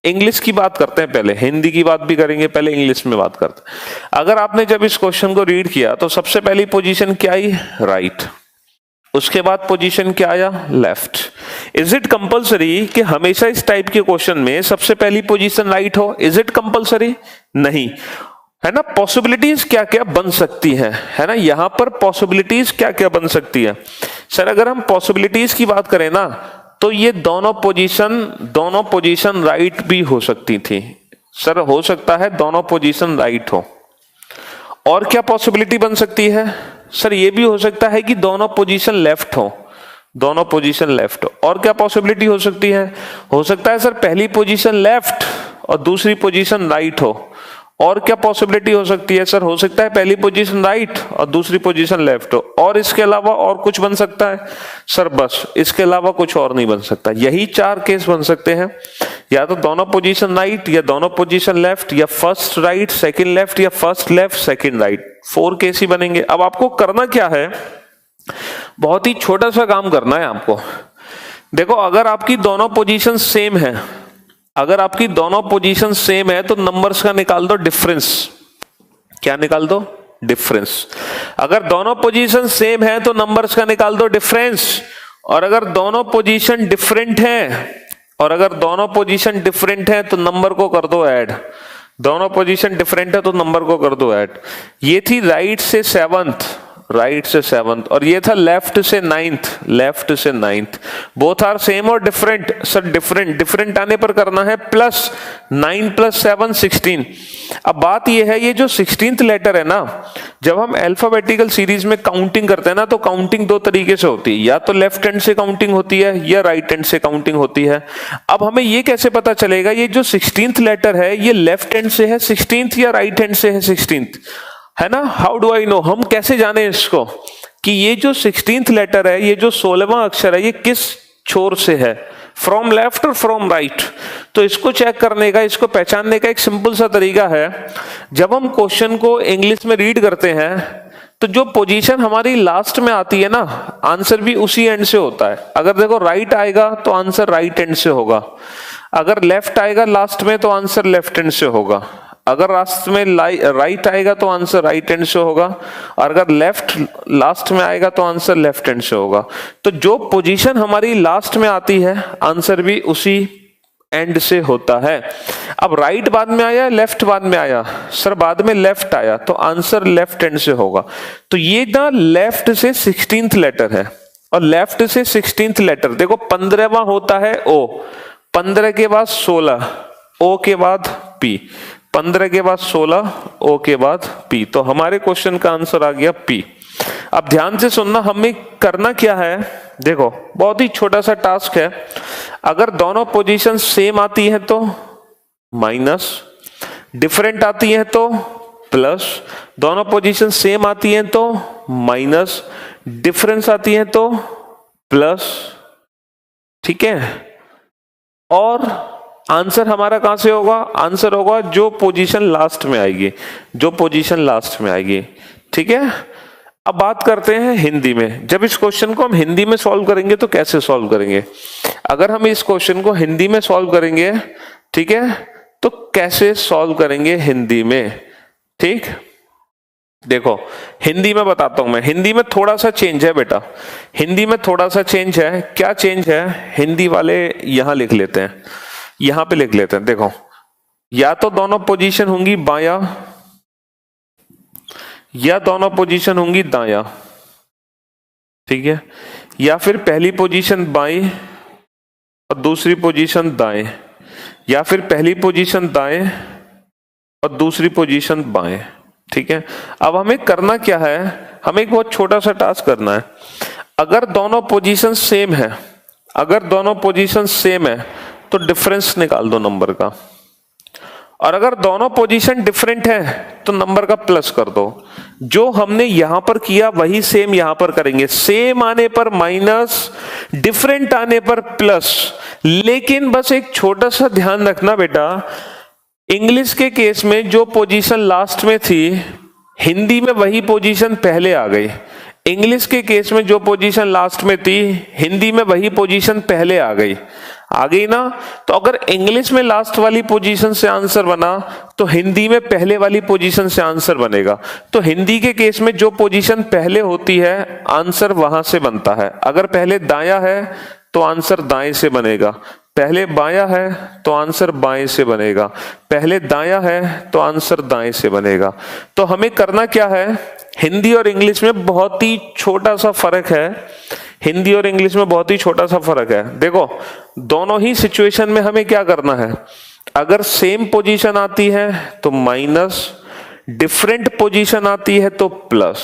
इंग्लिश की बात करते हैं पहले, हिंदी की बात भी करेंगे, पहले इंग्लिश में बात करते हैं। अगर आपने जब इस क्वेश्चन को रीड किया तो सबसे पहली पोजीशन क्या आई? राइट। उसके बाद पोजीशन क्या आया? लेफ्ट। इज इट कंपलसरी कि हमेशा इस टाइप के क्वेश्चन में सबसे पहली पोजीशन राइट हो? Is it compulsory? नहीं, है ना। पॉसिबिलिटीज क्या क्या बन सकती है ना, यहां पर पॉसिबिलिटीज क्या क्या बन सकती है। सर अगर हम पॉसिबिलिटीज की बात करें ना तो ये दोनों पोजीशन राइट भी हो सकती थी। सर हो सकता है दोनों पोजीशन राइट हो। और क्या पॉसिबिलिटी बन सकती है? सर ये भी हो सकता है कि दोनों पोजीशन लेफ्ट हो, दोनों पोजीशन लेफ्ट हो। और क्या पॉसिबिलिटी हो सकती है? हो सकता है सर पहली पोजीशन लेफ्ट और दूसरी पोजीशन राइट हो। और क्या पॉसिबिलिटी हो सकती है? सर हो सकता है पहली पोजीशन राइट और दूसरी पोजीशन लेफ्ट हो। और इसके अलावा और कुछ बन सकता है? सर बस इसके अलावा कुछ और नहीं बन सकता। यही 4 केस बन सकते हैं, या तो दोनों पोजीशन राइट, या दोनों पोजीशन लेफ्ट, या फर्स्ट राइट सेकंड लेफ्ट, या first left second right. 4 case ही बनेंगे। अब आपको करना क्या है, बहुत ही छोटा सा काम करना है आपको। देखो अगर आपकी दोनों पोजीशन सेम है, अगर आपकी दोनों पोजीशन सेम है तो नंबर्स का निकाल दो डिफरेंस। क्या निकाल दो? डिफरेंस। अगर दोनों पोजीशन सेम है तो नंबर्स का निकाल दो डिफरेंस। और अगर दोनों पोजीशन डिफरेंट है और अगर दोनों पोजीशन डिफरेंट है तो नंबर को कर दो ऐड, दोनों पोजीशन डिफरेंट है तो नंबर को कर दो ऐड। ये थी राइट से सेवंथ, राइट से सेवंथ, और ये था लेफ्ट से नाइन्थ, लेफ्ट से नाइन्थ। बोथ आर सेम और डिफरेंट, सर डिफरेंट, डिफरेंट आने पर करना है प्लस 9 + 7 16। अब बात ये है, ये जो 16th लेटर है ना, जब हम अल्फाबेटिकल सीरीज में काउंटिंग करते हैं ना, तो काउंटिंग दो तरीके से होती है, या तो लेफ्ट हैंड से काउंटिंग होती है या राइट हैंड से काउंटिंग होती है। अब हमें ये कैसे पता चलेगा ये जो 16th लेटर है ये लेफ्ट हैंड से है 16th या राइट हैंड से है 16th, है ना? हाउ डू आई नो, हम कैसे जाने इसको कि ये जो 16th लेटर है, ये जो 16वां अक्षर है, ये किस छोर से है, फ्रॉम लेफ्ट और फ्रॉम राइट? तो इसको चेक करने का, इसको पहचानने का एक सिंपल सा तरीका है, जब हम क्वेश्चन को इंग्लिश में रीड करते हैं तो जो पोजीशन हमारी लास्ट में आती है ना, आंसर भी उसी एंड से होता है। अगर देखो राइट आएगा तो आंसर राइट एंड से होगा, अगर लेफ्ट आएगा लास्ट में तो आंसर लेफ्ट एंड से होगा, अगर लास्ट में राइट आएगा तो आंसर राइट हैंड से होगा, और अगर लेफ्ट लास्ट में आएगा तो आंसर लेफ्ट हैंड से होगा। तो जो पोजीशन हमारी लास्ट में आती है आंसर भी उसी एंड से होता है। अब राइट बाद में आया, लेफ्ट बाद में आया, सर बाद में लेफ्ट आया, तो आंसर लेफ्ट हैंड से होगा। तो ये ना लेफ्ट से 16th लेटर है, और लेफ्ट से 16th लेटर देखो 15वां होता है ओ, 15 के बाद 16, ओ के बाद पी, 15 के बाद 16, ओ के बाद पी, तो हमारे क्वेश्चन का आंसर आ गया पी। अब ध्यान से सुनना, हमें करना क्या है, देखो बहुत ही छोटा सा टास्क है। अगर दोनों पोजीशन सेम आती है तो माइनस, डिफरेंट आती है तो प्लस, दोनों पोजीशन सेम आती है तो माइनस, डिफरेंस आती है तो प्लस, ठीक है? और आंसर हमारा कहां से होगा, आंसर होगा जो पोजीशन लास्ट में आएगी, जो पोजीशन लास्ट में आएगी, ठीक है? अब बात करते हैं हिंदी में। जब इस क्वेश्चन को हम हिंदी में सॉल्व करेंगे तो कैसे सॉल्व करेंगे? अगर हम इस क्वेश्चन को हिंदी में सॉल्व करेंगे, ठीक है, तो कैसे सॉल्व करेंगे हिंदी में, ठीक? देखो हिंदी में बताता हूं मैं, हिंदी में थोड़ा सा चेंज है बेटा, हिंदी में थोड़ा सा चेंज है। क्या चेंज है? हिंदी वाले यहां लिख लेते हैं, यहां पे लिख लेते हैं। देखो, या तो दोनों पोजीशन होंगी बायां, या दोनों पोजीशन होंगी दायां, ठीक है? या फिर पहली पोजीशन बाएं और दूसरी पोजीशन दाएं, या फिर पहली पोजीशन दाएं और दूसरी पोजीशन बाएं, ठीक है? अब हमें करना क्या है, हमें एक बहुत छोटा सा टास्क करना है। अगर दोनों पोजीशन सेम है, अगर दोनों पोजीशन सेम है तो डिफरेंस निकाल दो नंबर का, और अगर दोनों पोजीशन डिफरेंट है तो नंबर का प्लस कर दो। जो हमने यहां पर किया वही सेम यहां पर करेंगे, सेम आने पर माइनस, डिफरेंट आने पर प्लस। लेकिन बस एक छोटा सा ध्यान रखना बेटा, इंग्लिश के केस में जो पोजीशन लास्ट में थी, हिंदी में वही पोजीशन पहले आ गई। इंग्लिश के केस में जो पोजीशन लास्ट में थी, हिंदी में वही पोजीशन पहले आ गई ना? तो अगर इंग्लिश में लास्ट वाली पोजीशन से आंसर बना तो हिंदी में पहले वाली पोजीशन से आंसर बनेगा। तो हिंदी के केस में जो पोजीशन पहले होती है आंसर वहां से बनता है। अगर पहले दायां है तो आंसर दाएं से बनेगा, पहले बायां है तो आंसर बाएं से बनेगा, पहले दायां है तो आंसर दाएं से बनेगा। तो हमें करना क्या है, हिंदी और इंग्लिश में बहुत ही छोटा सा फर्क है, हिंदी और इंग्लिश में बहुत ही छोटा सा फर्क है। देखो दोनों ही सिचुएशन में हमें क्या करना है, अगर सेम पोजीशन आती है तो माइनस, डिफरेंट पोजीशन आती है तो प्लस,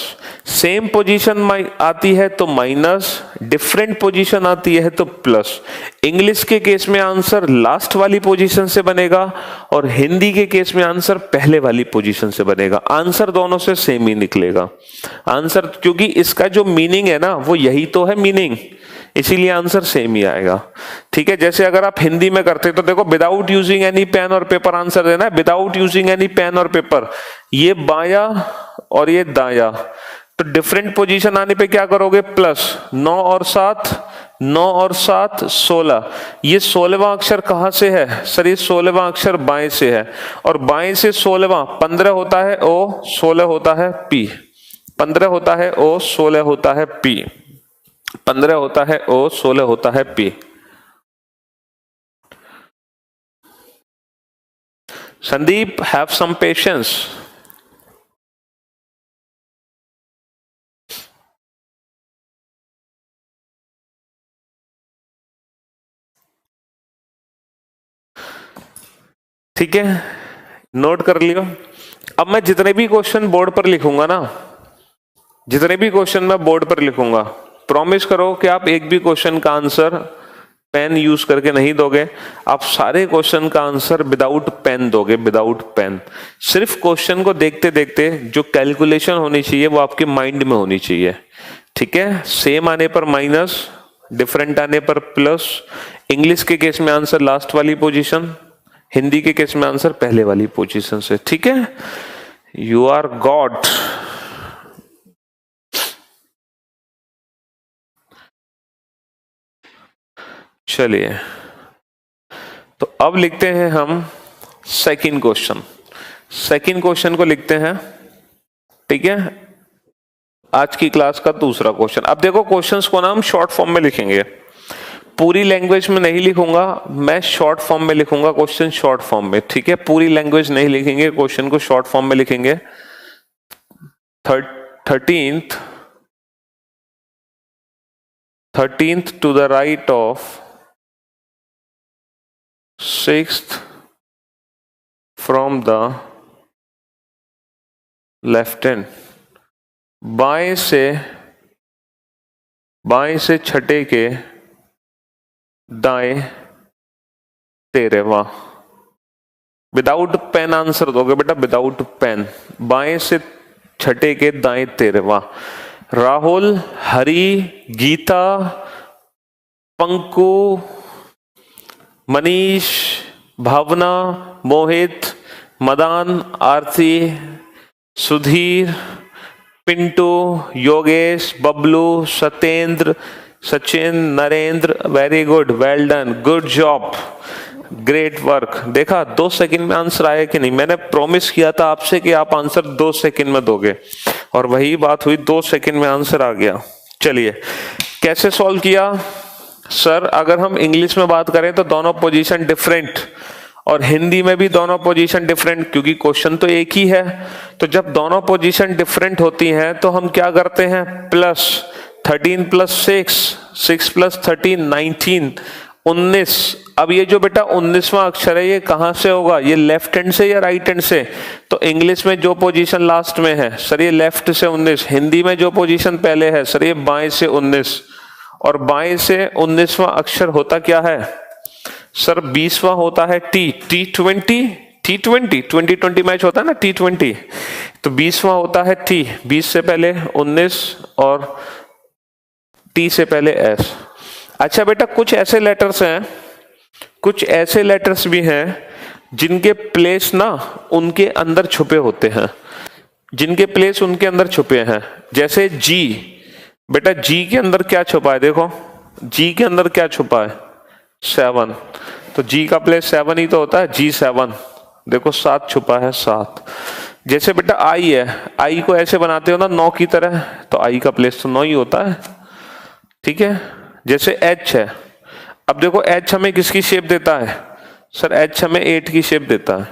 सेम पोजीशन आती है तो माइनस, डिफरेंट पोजीशन आती है तो प्लस। इंग्लिश के केस में आंसर लास्ट वाली पोजीशन से बनेगा और हिंदी के केस में आंसर पहले वाली पोजीशन से बनेगा। आंसर दोनों से सेम ही निकलेगा आंसर, क्योंकि इसका जो मीनिंग है ना वो यही तो है मीनिंग, इसीलिए आंसर सेम ही आएगा, ठीक है? जैसे अगर आप हिंदी में करते तो देखो विदाउट यूजिंग एनी पेन और पेपर आंसर देना है, विदाउट यूजिंग एनी पेन और पेपर, ये बाया और ये दाया। तो डिफरेंट पोजीशन आने पे क्या करोगे, प्लस 9 और 7, 9 और 7 16। ये 16वां अक्षर कहां से है सर, ये 16वां अक्षर बाएं से है, और बाएं से 16वां 15 होता है ओ, 16 होता है पी, 15 होता है ओ, 16 होता है पी, 15 होता है ओ, 16 होता है P. Sandeep, have some patience. ठीक है, नोट कर लियो। अब मैं जितने भी क्वेश्चन बोर्ड पर लिखूंगा ना, जितने भी क्वेश्चन मैं बोर्ड पर लिखूंगा, प्रॉमिस करो कि आप एक भी क्वेश्चन का आंसर पेन यूज करके नहीं दोगे। आप सारे क्वेश्चन का आंसर विदाउट पेन दोगे, विदाउट पेन। सिर्फ क्वेश्चन को देखते देखते जो कैलकुलेशन होनी चाहिए वो आपके माइंड में होनी चाहिए। ठीक है, सेम आने पर माइनस, डिफरेंट आने पर प्लस। इंग्लिश के केस में आंसर लास्ट वाली पोजीशन, हिंदी के केस में आंसर पहले वाली पोजीशन से। ठीक है, यू आर गॉड। चलिए, तो अब लिखते हैं हम सेकंड क्वेश्चन। सेकंड क्वेश्चन को लिखते हैं। ठीक है, आज की क्लास का दूसरा क्वेश्चन। अब देखो, क्वेश्चंस को ना हम शॉर्ट फॉर्म में लिखेंगे, पूरी लैंग्वेज में नहीं लिखूंगा मैं, शॉर्ट फॉर्म में लिखूंगा क्वेश्चन, शॉर्ट फॉर्म में। ठीक है, पूरी लैंग्वेज नहीं लिखेंगे, क्वेश्चन को शॉर्ट फॉर्म में लिखेंगे। 13th to the right of 6th from the left hand। बाएं से छठे के दाएं तेरहवां। विदाउट पेन आंसर दोगे बेटा, विदाउट पेन। बाएं से छठे के दाएं तेरहवां। Rahul, Hari, Geeta, Panku, Manish, Bhavna, Mohit, Madan, Aarti, Sudhir, Pintu, Yogesh, Bablu, Satyendra, Sachin, Narendra. Very good, well done, good job, great work. देखा 2 सेकंड में आंसर आया कि नहीं? मैंने प्रॉमिस किया था आपसे कि आप आंसर 2 सेकंड में दोगे, और वही बात हुई, 2 सेकंड में आंसर आ गया। चलिए, कैसे सॉल्व किया? सर, अगर हम इंग्लिश में बात करें तो दोनों पोजीशन डिफरेंट, और हिंदी में भी दोनों पोजीशन डिफरेंट, क्योंकि क्वेश्चन तो एक ही है। तो जब दोनों पोजीशन डिफरेंट होती हैं तो हम क्या करते हैं? Plus 13 plus 6 plus 13 19, 19। अब ये जो बेटा 19वां अक्षर है, ये कहां से होगा? ये लेफ्ट हैंड से या राइट हैंड से? तो इंग्लिश में जो पोजीशन लास्ट में है सर, ये लेफ्ट से 19। हिंदी में जो पोजीशन पहले है सर, ये बाएं से 19। और बाएं से 19वां अक्षर होता क्या है सर? 20वां होता है T20 2020 मैच होता है ना, T20। तो 20वां होता है T, 20 से पहले 19 और T से पहले S। अच्छा बेटा, कुछ ऐसे लेटर्स हैं, कुछ ऐसे लेटर्स भी हैं जिनके प्लेस ना उनके अंदर छुपे होते हैं, जिनके प्लेस उनके अंदर छुपे हैं। जैसे G, बेटा G के अंदर क्या छुपा है? देखो G के अंदर क्या छुपा है? 7। तो G का प्लेस 7 ही तो होता है, G7। देखो 7 छुपा है, 7। जैसे बेटा I है, I को ऐसे बनाते हो ना 9 की तरह, तो I का प्लेस तो 9 ही होता है। ठीक है, जैसे H है। अब देखो H हमें किसकी शेप देता है सर? H हमें 8 की शेप देता है।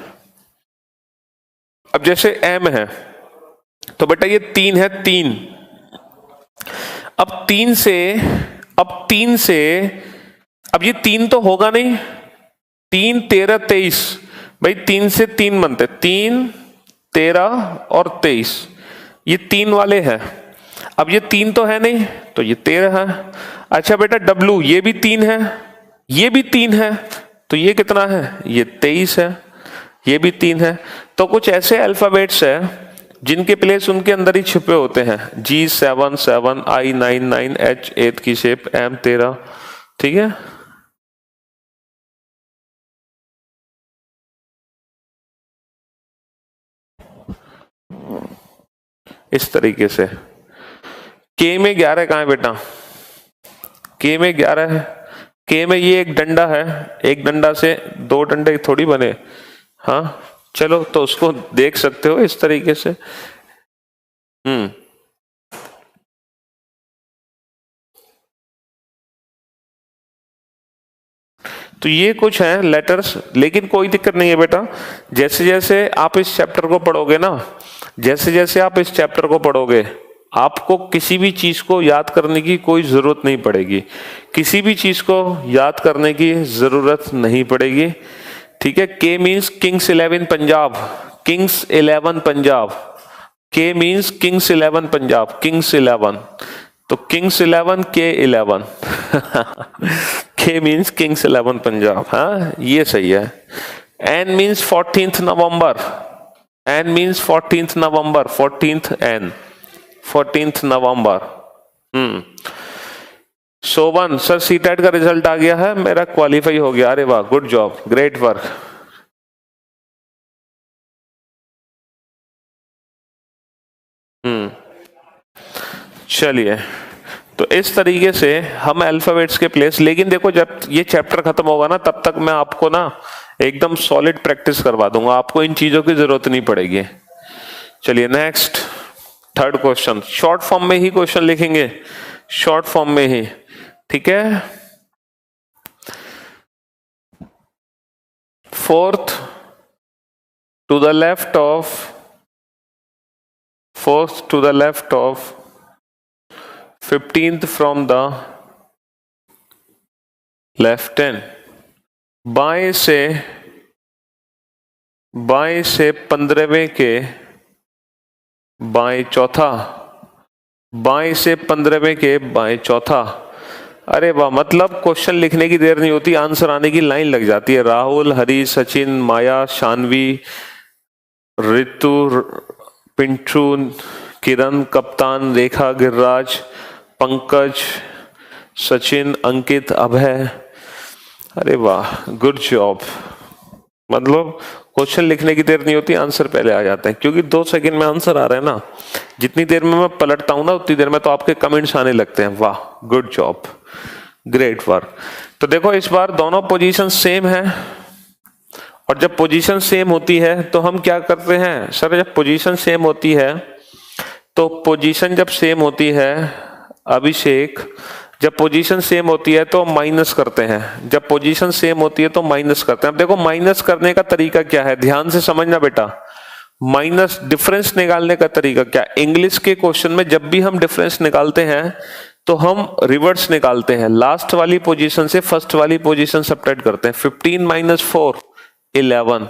अब जैसे M है, तो बेटा ये 3 है, 3। अब 3 से अब ये 3 तो होगा नहीं, 3 13 23। भाई 3 से 3 बनते, 3 13 और 23, ये 3 वाले हैं। अब ये 3 तो है नहीं, तो ये 13 है। अच्छा बेटा W, ये भी 3 है, ये भी 3 है, तो ये कितना है? ये 23 है, ये भी 3 है। तो कुछ ऐसे अल्फाबेट्स है जिनके प्लेस उनके अंदर ही छुपे होते हैं। G7 7, I 9 9, H 8 की शेप, M 13। ठीक है, इस तरीके से। K में 11 कहां है बेटा? K में 11 है। K में ये एक डंडा है, एक डंडा से 2 डंडे थोड़ी बने। हाँ चलो, तो उसको देख सकते हो इस तरीके से। तो ये कुछ है लेटर्स, लेकिन कोई दिक्कत नहीं है बेटा। जैसे जैसे आप इस चैप्टर को पढ़ोगे ना, जैसे जैसे आप इस चैप्टर को पढ़ोगे, आपको किसी भी चीज को याद करने की कोई जरूरत नहीं पड़ेगी, किसी भी चीज को याद करने की जरूरत नहीं पड़ेगी। ठीक है। के means Kings 11 Punjab, Kings 11 Punjab, के मीन्स किंग्स 11 पंजाब, किंग्स 11, तो किंग्स 11 के 11 के मीन्स किंग्स 11 पंजाब। हाँ ये सही है। एन मीन्स 14th नवंबर, एन मीन्स 14th नवंबर, 14th एन, 14th नवंबर। शोभन सर सीटेट का रिजल्ट आ गया है, मेरा क्वालिफाई हो गया। अरे वाह, गुड जॉब, ग्रेट वर्क। चलिए, तो इस तरीके से हम अल्फाबेट्स के प्लेस, लेकिन देखो जब ये चैप्टर खत्म होगा ना, तब तक मैं आपको ना एकदम सॉलिड प्रैक्टिस करवा दूंगा, आपको इन चीजों की जरूरत नहीं पड़ेगी। चलिए next, third question, short form में ही क्वेश्चन लिखेंगे, शॉर्ट फॉर्म में ही। ठीक है। Fourth to the left of, fourth to the left of 15th from the left hand, बाएं से 15वें के बाएं चौथा, बाएं से 15वें के बाएं चौथा। अरे वाह, मतलब क्वेश्चन लिखने की देर नहीं होती, आंसर आने की लाइन लग जाती है। राहुल, हरी, सचिन, माया, शानवी, रितु, पिंटू, किरण, कप्तान, रेखा, गिरिराज, पंकज, सचिन, अंकित, अभय। अरे वाह, गुड जॉब। मतलब क्वेश्चन लिखने की देर नहीं होती, आंसर पहले आ जाते हैं, क्योंकि 2 सेकंड में आंसर आ रहा है ना। जितनी देर में मैं पलटता हूं ना, उतनी देर में तो आपके कमेंट्स आने लगते हैं। वाह, गुड जॉब, ग्रेट वर्क। तो देखो इस बार दोनों पोजीशन सेम है, और जब पोजीशन सेम होती है तो हम क्या करते हैं सर, जब पोजीशन सेम होती है, तो पोजीशन जब सेम होती है अभिषेक, जब पोजीशन सेम होती है तो माइनस करते हैं, जब पोजीशन सेम होती है तो माइनस करते हैं। अब देखो माइनस करने का तरीका क्या है, ध्यान से समझना बेटा। माइनस डिफरेंस निकालने का तरीका क्या है, इंग्लिश के क्वेश्चन में जब भी हम डिफरेंस निकालते हैं तो हम रिवर्स निकालते हैं, लास्ट वाली पोजीशन से फर्स्ट वाली पोजीशन सब्ट्रैक्ट करते हैं। 15 - 4 11।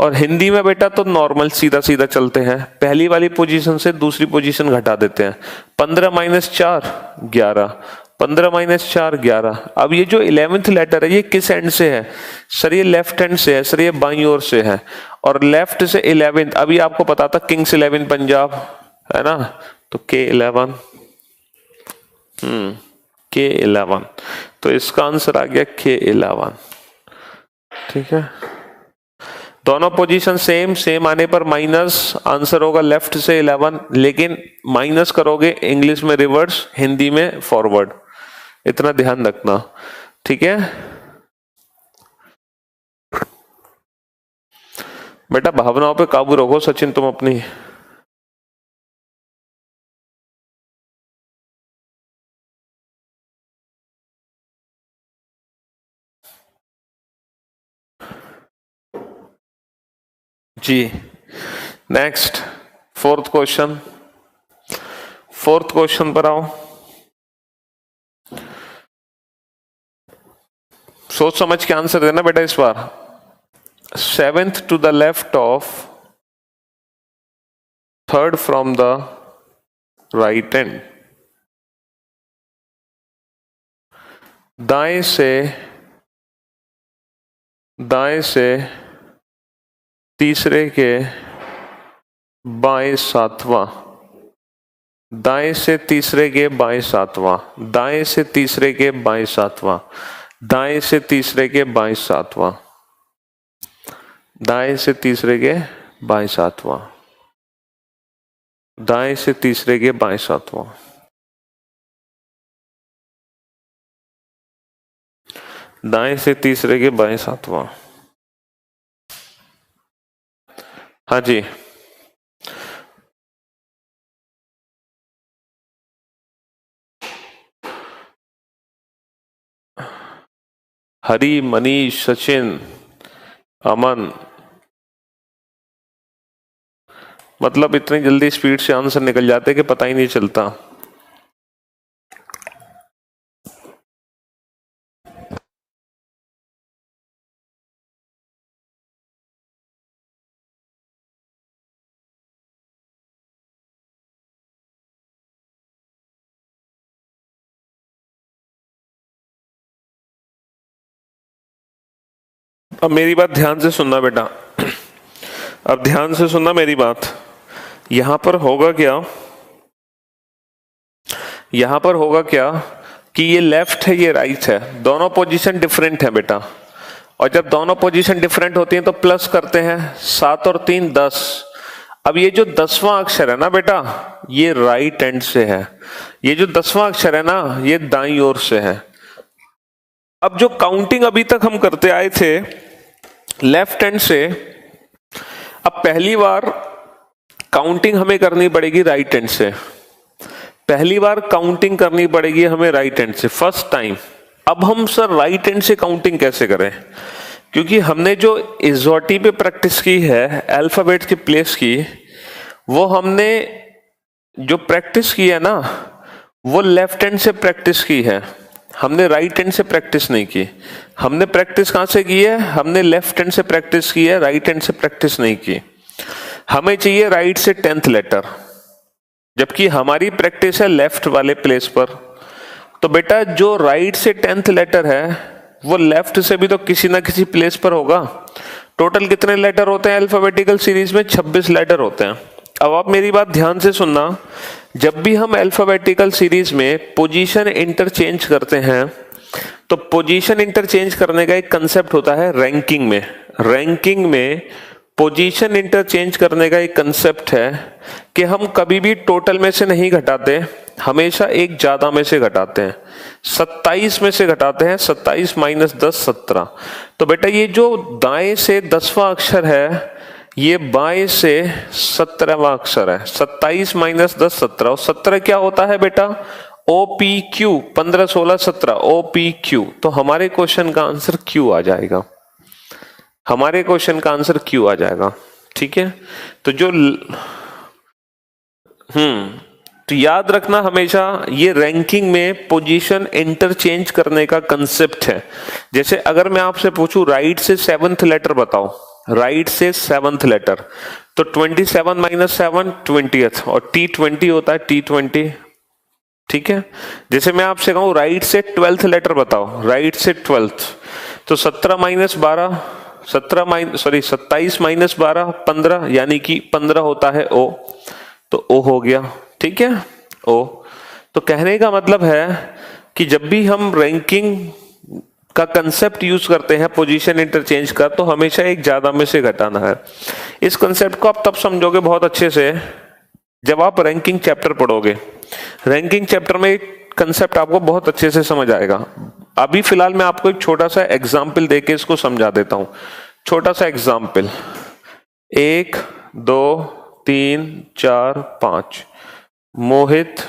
और हिंदी में बेटा तो नॉर्मल सीधा सीधा चलते हैं, पहली वाली पोजीशन से दूसरी पोजीशन घटा देते हैं। 15 - 4 11, 15 - 4 11। अब ये जो 11th लेटर है ये किस एंड से है सर, ये लेफ्ट हैंड से है सर, ये बाईं ओर से है, और लेफ्ट से 11th, अभी आपको पता था किंग्स 11 पंजाब है ना, तो K11, K11, तो इसका आंसर आ गया K11। ठीक है, दोनों पोजीशन सेम, सेम आने पर माइनस, आंसर होगा लेफ्ट से 11, लेकिन माइनस करोगे इंग्लिश में रिवर्स, हिंदी में फॉरवर्ड, इतना ध्यान रखना। ठीक है बेटा, भावनाओं पे काबू रखो सचिन तुम अपनी। जी next, fourth question, fourth question पर आओ। सोच समझ के आंसर देना बेटा इस बार। 7th to the left of 3rd from the right hand, दाएं से तीसरे के बाएं सातवां, दाएं से तीसरे के बाएं सातवां, दाएं से तीसरे के बाएं सातवां, दाएं से तीसरे के बाएं सातवां, दाएं से तीसरे के बाएं सातवां, दाएं से तीसरे के बाएं सातवां, दाएं से तीसरे के बाएं सातवां। हाँ जी, हरी, मनीष, सचिन, अमन, मतलब इतनी जल्दी स्पीड से आंसर निकल जाते कि पता ही नहीं चलता। अब मेरी बात ध्यान से सुनना बेटा, अब ध्यान से सुनना मेरी बात। यहां पर होगा क्या, यहां पर होगा क्या कि ये लेफ्ट है, ये राइट है, दोनों पोजीशन डिफरेंट है बेटा। और जब दोनों पोजीशन डिफरेंट होती हैं तो प्लस करते हैं, 7 और 3 10। अब ये जो 10वां अक्षर है ना बेटा, ये राइट हैंड से है, ये जो 10वां अक्षर है ना, ये दाईं ओर से है। अब जो काउंटिंग अभी तक हम करते आए थे लेफ्ट हैंड से, अब पहली बार काउंटिंग हमें करनी पड़ेगी राइट हैंड से, पहली बार काउंटिंग करनी पड़ेगी हमें राइट हैंड से, फर्स्ट टाइम। अब हम सर राइट हैंड से काउंटिंग कैसे करें, क्योंकि हमने जो इजोटी पे प्रैक्टिस की है अल्फाबेट की प्लेस की, वो हमने जो प्रैक्टिस की है ना, वो लेफ्ट हैंड से प्रैक्टिस की है, हमने राइट हैंड से प्रैक्टिस नहीं की। हमने प्रैक्टिस कहां से की है, हमने लेफ्ट हैंड से प्रैक्टिस की है, राइट हैंड से प्रैक्टिस नहीं की। हमें चाहिए राइट से 10th लेटर, जबकि हमारी प्रैक्टिस है लेफ्ट वाले प्लेस पर। तो बेटा जो राइट से 10th लेटर है वो लेफ्ट से भी तो किसी ना किसी प्लेस पर होगा। टोटल कितने लेटर होते हैं अल्फाबेटिकल सीरीज में, 26 लेटर होते हैं। अब आप मेरी बात ध्यान से सुनना, जब भी हम अल्फाबेटिकल सीरीज में पोजीशन इंटरचेंज करते हैं तो पोजीशन इंटरचेंज करने का एक कंसेप्ट होता है रैंकिंग में। रैंकिंग में पोजीशन इंटरचेंज करने का एक कंसेप्ट है कि हम कभी भी टोटल में से नहीं घटाते, हमेशा एक ज्यादा में से घटाते हैं, 27 में से घटाते हैं, 27 माइनस 10 17। तो बेटा ये जो दाएं से 10वां अक्षर है, ये बाएं से 17वां अक्षर है, 27 माइनस 10 17। और 17 क्या होता है बेटा, OPQ, 15 16 17 OPQ। तो हमारे क्वेश्चन का आंसर Q आ जाएगा, हमारे क्वेश्चन का आंसर Q आ जाएगा। ठीक है, तो जो तो याद रखना हमेशा, ये रैंकिंग में पोजीशन इंटरचेंज करने का कंसेप्ट है। जैसे अगर मैं आपसे पूछूं राइट से 7th लेटर बताओ, राइट से 7th लेटर, तो 27 माइनस 7 20th, और T20 होता है T20। ठीक है, जैसे मैं आपसे कहूं राइट से 12th लेटर बताओ, राइट से 12th, तो 17 माइनस 12, 27 माइनस 12 15, यानी कि 15 होता है O, तो O हो गया। ठीक है, O। तो कहने का मतलब है कि जब भी हम रैंकिंग का कंसेप्ट यूज करते हैं पोजीशन इंटरचेंज का, तो हमेशा एक ज्यादा में से घटाना है। इस कंसेप्ट को आप तब समझोगे बहुत अच्छे से जब आप रैंकिंग चैप्टर पढ़ोगे। रैंकिंग चैप्टर में कंसेप्ट आपको बहुत अच्छे से समझ आएगा। अभी फिलहाल मैं आपको एक छोटा सा एग्जाम्पल देके इसको समझा देता हूं। छोटा सा एग्जाम्पल, 1 2 3 4 5, मोहित,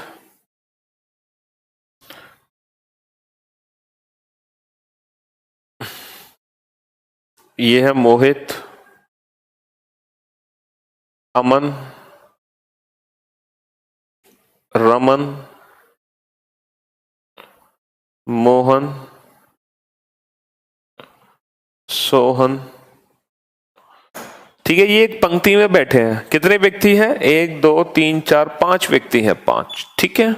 ये है मोहित, अमन, रमन, मोहन, सोहन। ठीक है, ये एक पंक्ति में बैठे हैं, कितने व्यक्ति हैं, 1 2 3 4 5 व्यक्ति हैं, 5। ठीक है,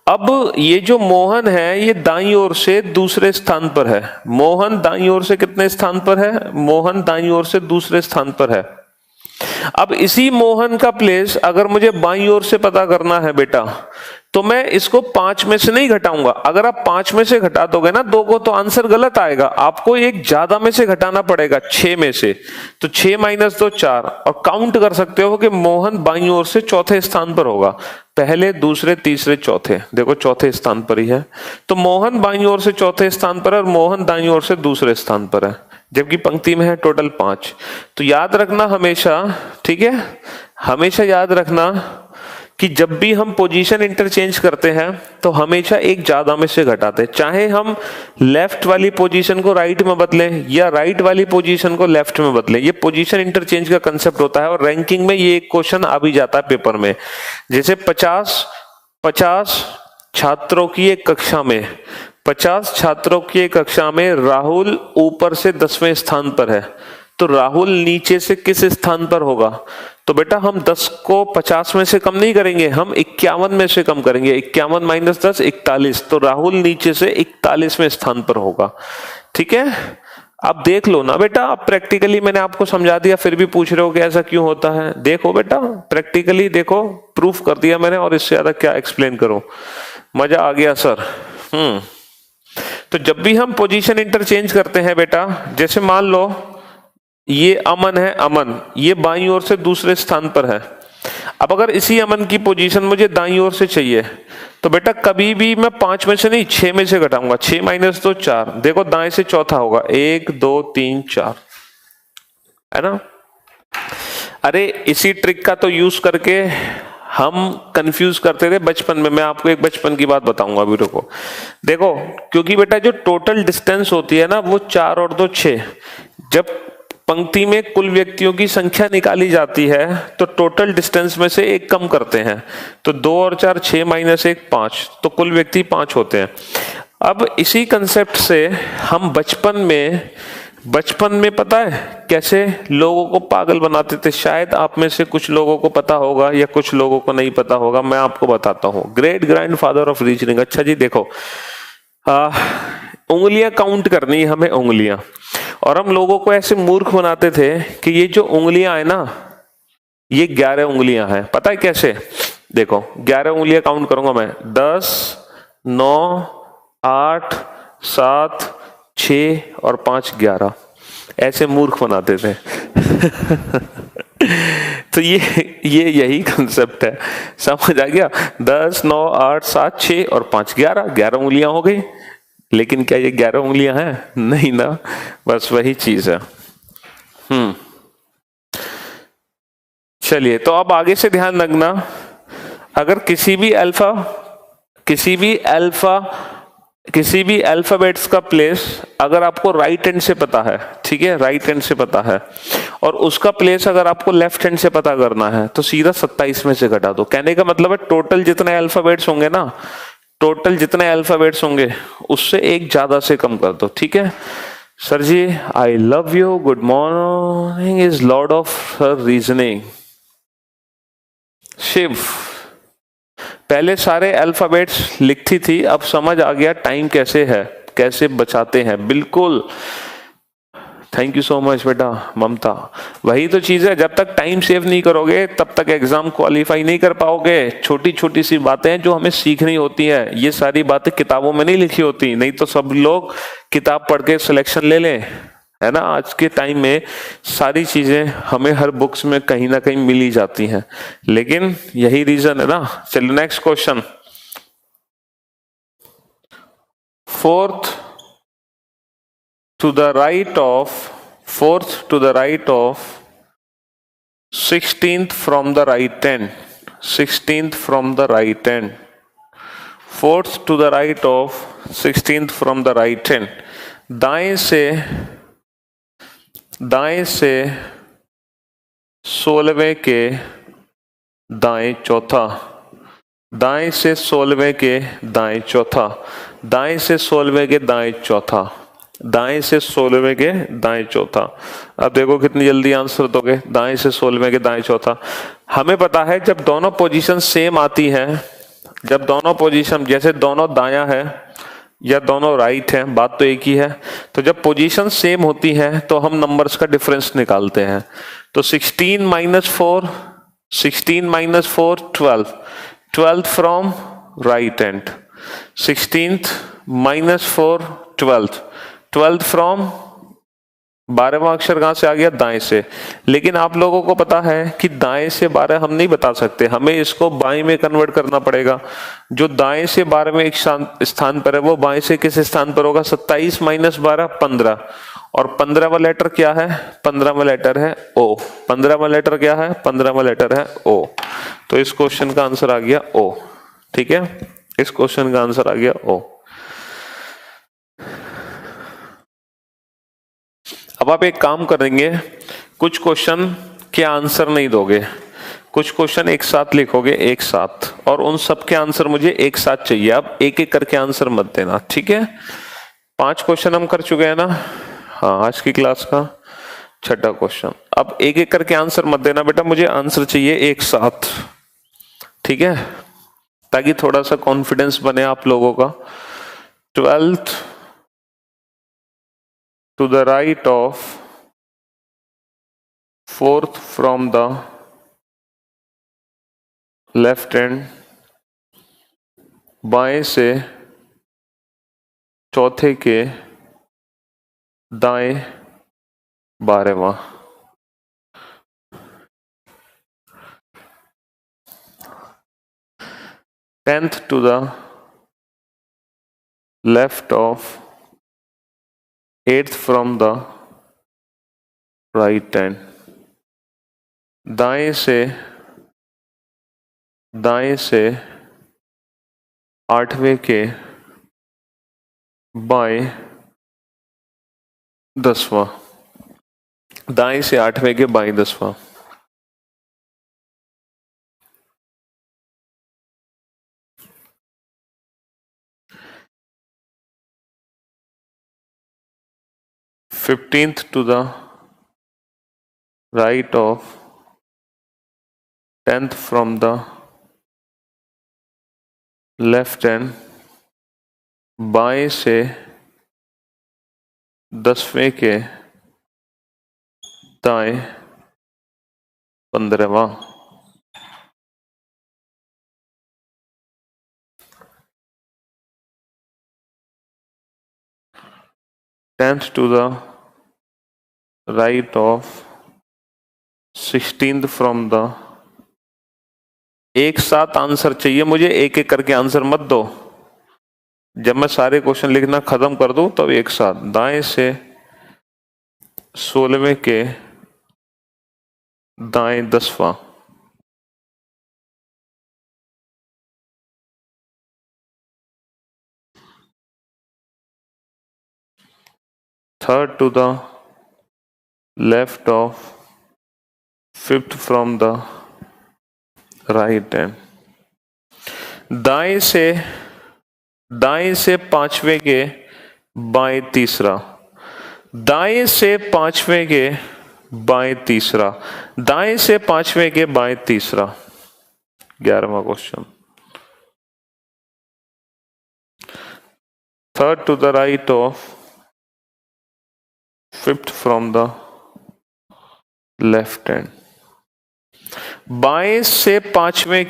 अब ये जो मोहन है ये दाईं ओर से दूसरे स्थान पर है। मोहन दाईं ओर से कितने स्थान पर है, मोहन दाईं ओर से दूसरे स्थान पर है। अब इसी मोहन का प्लेस अगर मुझे बाईं ओर से पता करना है बेटा, तो मैं इसको 5 में से नहीं घटाऊंगा। अगर आप 5 में से घटा दोगे ना 2 को, तो आंसर गलत आएगा, आपको एक ज्यादा में से घटाना पड़ेगा, 6 में से। तो 6 माइनस 2 4, और काउंट कर सकते हो कि मोहन बाईं ओर से चौथे स्थान पर होगा, पहले दूसरे तीसरे चौथे, देखो चौथे स्थान पर ही है। तो मोहन बाईं ओर से चौथे स्थान पर है और मोहन दाईं ओर से दूसरे स्थान पर है, जबकि पंक्ति में है टोटल 5। तो याद रखना हमेशा, ठीक है, हमेशा याद रखना कि जब भी हम पोजीशन इंटरचेंज करते हैं तो हमेशा एक ज्यादा में से घटाते हैं, चाहे हम लेफ्ट वाली पोजीशन को राइट में बदलें या राइट वाली पोजीशन को लेफ्ट में बदलें। ये पोजीशन इंटरचेंज का कंसेप्ट होता है और रैंकिंग में ये एक क्वेश्चन आ भी जाता है पेपर में। जैसे 50 छात्रों की एक कक्षा में 50 छात्रों की एक कक्षा में राहुल ऊपर से 10वें स्थान पर है, तो राहुल नीचे से किस स्थान पर होगा? तो बेटा हम 10 को 50 में से कम नहीं करेंगे, हम 51 में से कम करेंगे। 51 माइनस 10 41, तो राहुल नीचे से 41वें स्थान पर होगा। ठीक है, आप देख लो ना बेटा, आप प्रैक्टिकली मैंने आपको समझा दिया, फिर भी पूछ रहे हो कि ऐसा क्यों होता है। देखो बेटा, प्रैक्टिकली देखो, प्रूफ कर दिया मैंने, और इससे ज्यादा क्या एक्सप्लेन करूं। मजा आ गया सर। तो जब भी हम पोजीशन इंटरचेंज करते हैं बेटा, जैसे मान लो ये अमन है, अमन ये बाईं ओर से दूसरे स्थान पर है। अब अगर इसी अमन की पोजीशन मुझे दाईं ओर से चाहिए, तो बेटा कभी भी मैं 5 में से नहीं 6 में से घटाऊंगा। 6 माइनस 2 4, देखो दाएं से चौथा होगा, 1 2 3 4, है ना। अरे इसी ट्रिक का तो यूज करके हम कंफ्यूज करते थे बचपन में। मैं आपको एक बचपन की बात बताऊंगा अभी, रुको। देखो, क्योंकि बेटा जो टोटल डिस्टेंस होती है ना वो 4 और 2 6, जब पंक्ति में कुल व्यक्तियों की संख्या निकाली जाती है तो टोटल डिस्टेंस में से एक कम करते हैं, तो 2 और 4 6 माइनस 1 5, तो कुल व्यक्ति 5 होते हैं। अब इसी कंसेप्ट से हम बचपन में पता है कैसे लोगों को पागल बनाते थे। शायद आप में से कुछ लोगों को पता होगा या कुछ लोगों को नहीं पता होगा, मैं आपको बताता हूँ। Great grandfather of reasoning. अच्छा जी देखो, उंगलियां काउंट करनी है हमें, उंगलियां, और हम लोगों को ऐसे मूर्ख बनाते थे कि ये जो उंगलियां है ना, ये 11 उंगलियां हैं। पता है कैसे? देखो 11 उंगलियां काउंट करूंगा मैं, 10 9 8 7 6 और 5 11, ऐसे मूर्ख बनाते थे। तो ये यही कंसेप्ट है, समझ आ गया? 10 9 8 7 6 और 5 11 उंगलियां हो गई। लेकिन क्या ये 11 उंगलियां हैं? नहीं ना, बस वही चीज है। चलिए, तो अब आगे से ध्यान रखना, अगर किसी भी अल्फाबेट्स का प्लेस अगर आपको राइट हैंड से पता है, ठीक है, राइट हैंड से पता है, और उसका प्लेस अगर आपको लेफ्ट हैंड से पता करना है, तो सीधा 27 में से घटा दो। कहने का मतलब है टोटल जितने अल्फाबेट्स होंगे ना, टोटल जितने अल्फाबेट्स होंगे उससे एक ज्यादा से कम कर दो। ठीक है sir ji, I love you, good morning is lord of reasoning. Shiv पहले सारे अल्फाबेट्स लिखती थी, अब समझ आ गया टाइम कैसे है, कैसे बचाते हैं। बिल्कुल, थैंक यू सो मच बेटा ममता। वही तो चीज है, जब तक टाइम सेव नहीं करोगे तब तक एग्जाम क्वालिफाई नहीं कर पाओगे। छोटी छोटी सी बातें जो हमें सीखनी होती है, ये सारी बातें किताबों में नहीं लिखी होती, नहीं तो सब लोग किताब पढ़ के सिलेक्शन ले लें, है ना। आज के टाइम में सारी चीजें हमें हर बुक्स में कहीं ना कहीं मिली जाती हैं, लेकिन यही रीजन है ना। चलिए next question, fourth to the right of 16th from the right hand, 16th from the right hand, 4th to the right of 16th from the right hand, दाएं से 16वें के दाएं चौथा, दाएं से 16वें के दाएं चौथा, दाएं से 16वें के दाएं चौथा, दाएं से 16वें के दाएं चौथा। अब देखो कितनी जल्दी आंसर दोगे, दाएं से 16वें के दाएं चौथा। हमें पता है जब दोनों पोजीशन सेम आती हैं, जब दोनों पोजीशन, जैसे दोनों दायां है या दोनों राइट है, बात तो एक ही है, तो जब पोजीशन सेम होती है तो हम नंबर्स का डिफरेंस निकालते हैं। तो 16 minus 4 12 from right hand, 16th minus 4 12 from 12वां अक्षर कहां से आ गया? दाएं से। लेकिन आप लोगों को पता है कि दाएं से 12 हम नहीं बता सकते, हमें इसको बाएं में कन्वर्ट करना पड़ेगा। जो दाएं से 12वें एक स्थान पर है वो बाएं से किस स्थान पर होगा? 27 माइनस 12 15, और 15वां लेटर क्या है? 15वां लेटर है ओ। 15वां लेटर क्या है? 15वां लेटर है ओ। तो इस क्वेश्चन का आंसर आ गया ओ। ठीक है, इस क्वेश्चन का आंसर आ गया ओ। अब आप एक काम करेंगे, कुछ क्वेश्चन के आंसर नहीं दोगे, कुछ क्वेश्चन एक साथ लिखोगे एक साथ, और उन सब के आंसर मुझे एक साथ चाहिए। आप एक एक करके आंसर मत देना, ठीक है? 5 क्वेश्चन हम कर चुके हैं ना, हाँ, आज की क्लास का 6ठा क्वेश्चन। अब एक एक करके आंसर मत देना बेटा, मुझे आंसर चाहिए एक साथ, ठीक है, ताकि थोड़ा सा कॉन्फिडेंस बने आप लोगों का। 12th to the right of 4th from the left hand, बाएं से चौथे के दाएं 12वां। Tenth to the left of 8th from the right hand, दाएं से 8वें के बाएं 10वां, दाएं से 8वें के बाएं 10वां। Fifteenth to the right of 10th from the left hand, बाएं से 10वें के दाएं 15वां। Tenth to the right of 16th from the, एक साथ आंसर चाहिए मुझे, एक एक करके आंसर मत दो। जब मैं सारे क्वेश्चन लिखना खत्म कर दूं तब एक साथ। दाएं से 16वें के दाएं 10वां। Third to the left of 5th from the right hand, दाएं से 5वें के बाएं तीसरा, दाएं से 5वें के बाएं तीसरा, दाएं से 5वें के बाएं तीसरा। 11वां question. Third to the right of 5th from the left hand, बाएं से 5वें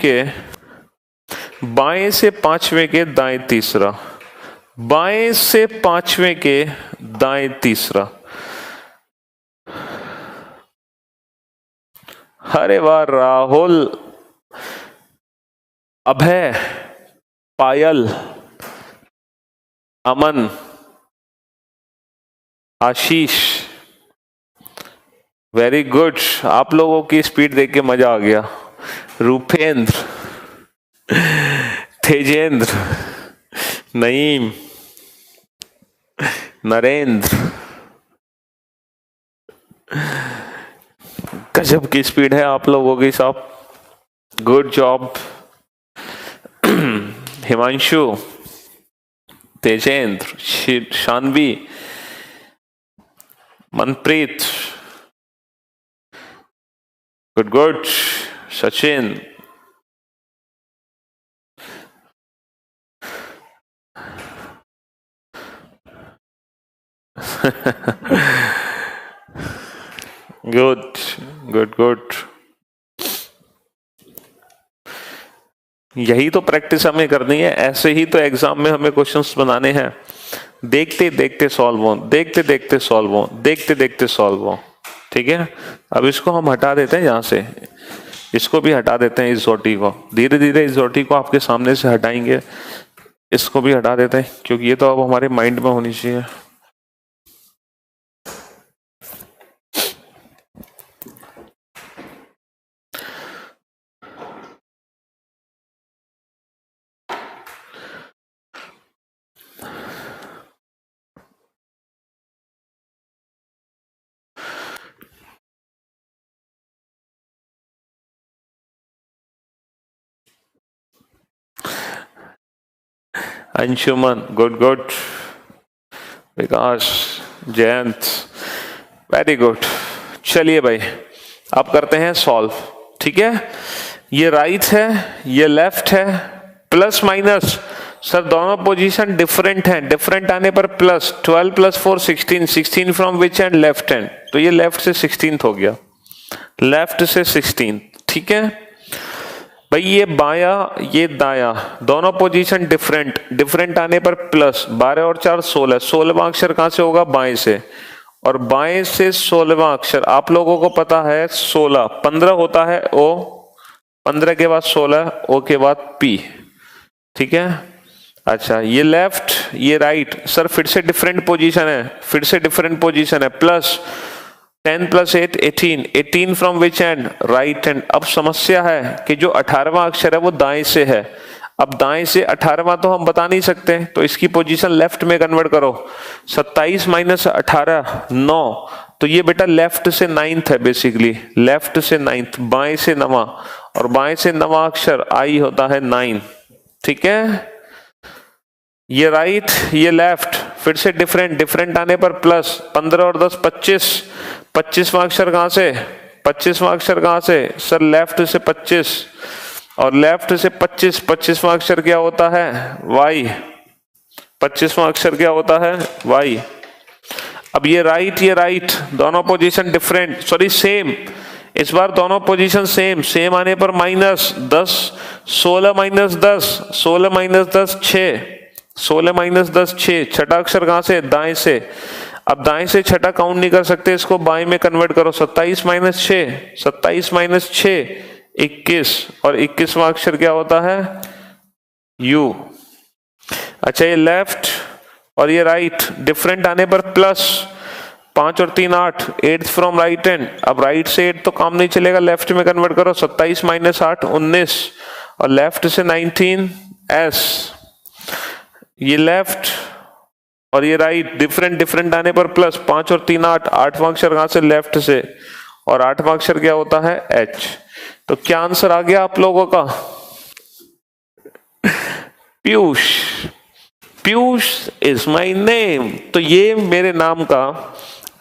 के दाएं तीसरा, बाएं से 5वें के दाएं तीसरा। अरे वाह राहुल, अभय, पायल, अमन, आशीष, वेरी गुड। आप लोगों की स्पीड देख के मजा आ गया। रूपेंद्र, तेजेंद्र, नईम, नरेंद्र, गजब की स्पीड है आप लोगों की साहब, good job. Himanshu, Tejendra, Shanvi, Manpreet, good good, Sachin, good good good. यही तो प्रैक्टिस हमें करनी है, ऐसे ही तो एग्जाम में हमें क्वेश्चंस बनाने हैं। देखते देखते सॉल्व हो, देखते देखते सॉल्व हो, देखते देखते सॉल्व हो। ठीक है, अब इसको हम हटा देते हैं यहाँ से, इसको भी हटा देते हैं, इस जोटी को धीरे धीरे, इस जोटी को आपके सामने से हटाएंगे, इसको भी हटा देते हैं, क्योंकि ये तो अब हमारे माइंड में होनी चाहिए। Anshuman, good good. Vikas, Jayant, very good. चलिए भाई अब करते हैं सॉल्व। ठीक है, ये राइट है, ये लेफ्ट है, प्लस माइनस सर दोनों पोजीशन डिफरेंट हैं, डिफरेंट आने पर plus 12 plus 4 16, 16 from which and left hand, तो ये लेफ्ट से 16 हो गया, लेफ्ट से 16। ठीक है भाई, ये बाया ये दाया, दोनों पोजीशन डिफरेंट, डिफरेंट आने पर प्लस 12 और 4 16, 16वां अक्षर कहां से होगा, बाएं से, और बाएं से 16वां अक्षर आप लोगों को पता है 16, 15 होता है ओ, 15 के बाद 16, ओ के बाद पी। ठीक है, अच्छा ये लेफ्ट ये राइट, सर फिर से डिफरेंट पोजीशन है, फिर से डिफरेंट पोजीशन है, plus 10 plus 8 18, 18 from which and, right hand. अब समस्या है कि जो 18वां अक्षर है वो दाएं से है, अब दाएं से 18वां तो हम बता नहीं सकते, तो इसकी पोजीशन लेफ्ट में कन्वर्ट करो, 27 माइनस 18 9, तो ये बेटा लेफ्ट से 9th है, बेसिकली लेफ्ट से 9th, बाएं से 9वां, और बाएं से 9वां अक्षर आई होता है 9। ठीक है, ये राइट ये लेफ्ट, फिर से डिफरेंट, डिफरेंट आने पर प्लस 15 और 10 25, 25वां अक्षर कहां से, 25वां अक्षर कहां से, सर लेफ्ट से 25, और लेफ्ट से 25, 25वां अक्षर क्या होता है, वाई, 25वां अक्षर क्या होता है, वाई। अब ये राइट दोनों पोजीशन डिफरेंट, सॉरी सेम, इस बार दोनों पोजीशन सेम, सेम आने पर माइनस 10, 16 माइनस 10, 16 माइनस 10 6, 16 माइनस 10 6, छठा अक्षर कहां से, दाएं से, अब दाएं से छठा काउंट नहीं कर सकते, इसको बाएं में कन्वर्ट करो, 27 माइनस 6, 27 माइनस 6 21, और 21वां अक्षर क्या होता है, यू। अच्छा ये लेफ्ट और ये राइट, डिफरेंट आने पर प्लस 5 और 3 8, 8 फ्रॉम राइट हैंड, अब राइट से 8 तो काम नहीं चलेगा, लेफ्ट में कन्वर्ट करो, 27 माइनस 8 19, और लेफ्ट से 19 एस। ये लेफ्ट और ये राइट, डिफरेंट, डिफरेंट आने पर प्लस 5 और 3 8, 8वां अक्षर कहां से, लेफ्ट से, और 8वां अक्षर क्या होता है, एच। तो क्या आंसर आ गया आप लोगों का, Piyush, Piyush is my name. तो ये मेरे नाम का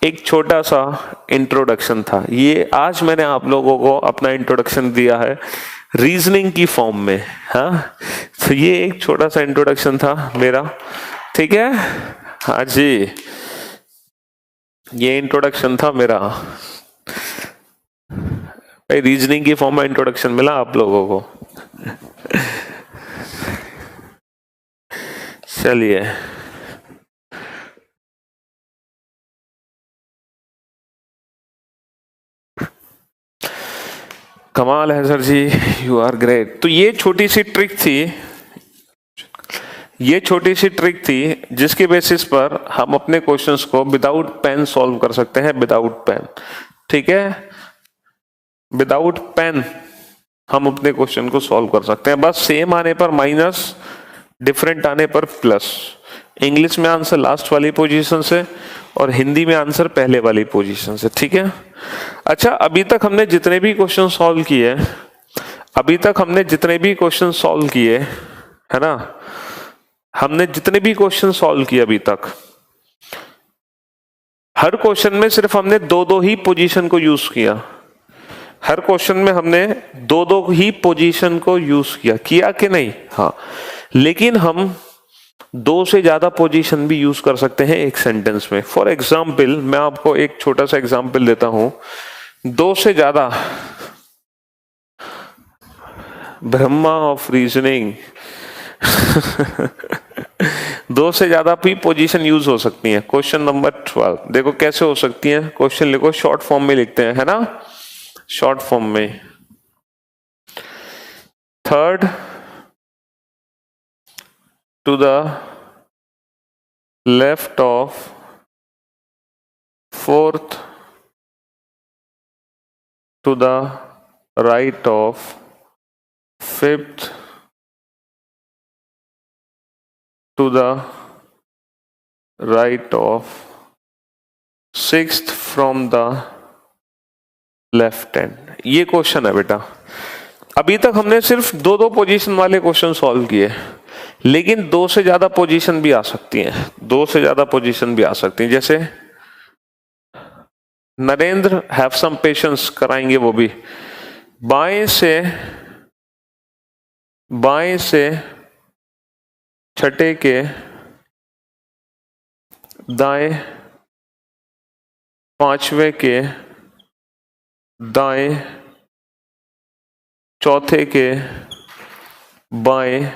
एक छोटा सा इंट्रोडक्शन था, ये आज मैंने आप लोगों को अपना इंट्रोडक्शन दिया है रीजनिंग की फॉर्म में। हाँ, तो ये एक छोटा सा इंट्रोडक्शन था मेरा, ठीक है। हाँ जी, ये इंट्रोडक्शन था मेरा, भाई रीजनिंग की फॉर्म में इंट्रोडक्शन मिला आप लोगों को। चलिए कमाल है sir ji, you are great. तो ये छोटी सी ट्रिक थी, ये छोटी सी ट्रिक थी जिसके बेसिस पर हम अपने क्वेश्चंस को विदाउट पेन सॉल्व कर सकते हैं, विदाउट पेन, ठीक है, विदाउट पेन हम अपने क्वेश्चन को सॉल्व कर सकते हैं। बस सेम आने पर माइनस, डिफरेंट आने पर प्लस। इंग्लिश में आंसर लास्ट वाली पोजीशन से और हिंदी में आंसर पहले वाली पोजीशन से, ठीक है। अच्छा, अभी तक हमने जितने भी क्वेश्चन सॉल्व किए, अभी तक हमने जितने भी क्वेश्चन सॉल्व किए, है ना, हमने जितने भी क्वेश्चन सॉल्व किए अभी तक, हर क्वेश्चन में सिर्फ हमने दो दो ही पोजीशन को यूज किया। हर क्वेश्चन में हमने दो दो ही पोजीशन को यूज किया कि नहीं? हाँ, लेकिन हम दो से ज्यादा पोजीशन भी यूज कर सकते हैं एक सेंटेंस में। फॉर एग्जाम्पल, मैं आपको एक छोटा सा एग्जाम्पल देता हूं, दो से ज्यादा, ब्रह्मा ऑफ रीजनिंग दो से ज्यादा भी पोजीशन यूज हो सकती है। क्वेश्चन नंबर 12 देखो कैसे हो सकती है। क्वेश्चन लिखो, शॉर्ट फॉर्म में लिखते हैं, है ना, शॉर्ट फॉर्म में। Third to the left of fourth to the right of fifth to the right of sixth from the left hand. ये क्वेश्चन है बेटा। अभी तक हमने सिर्फ दो दो पोजीशन वाले क्वेश्चन सॉल्व किए, लेकिन दो से ज्यादा पोजीशन भी आ सकती हैं, दो से ज्यादा पोजीशन भी आ सकती हैं। जैसे नरेंद्र, हैव सम पेशेंस, कराएंगे वो भी। बाएं से छठे के दाएं, पांचवें के दाएं, चौथे के बाएं,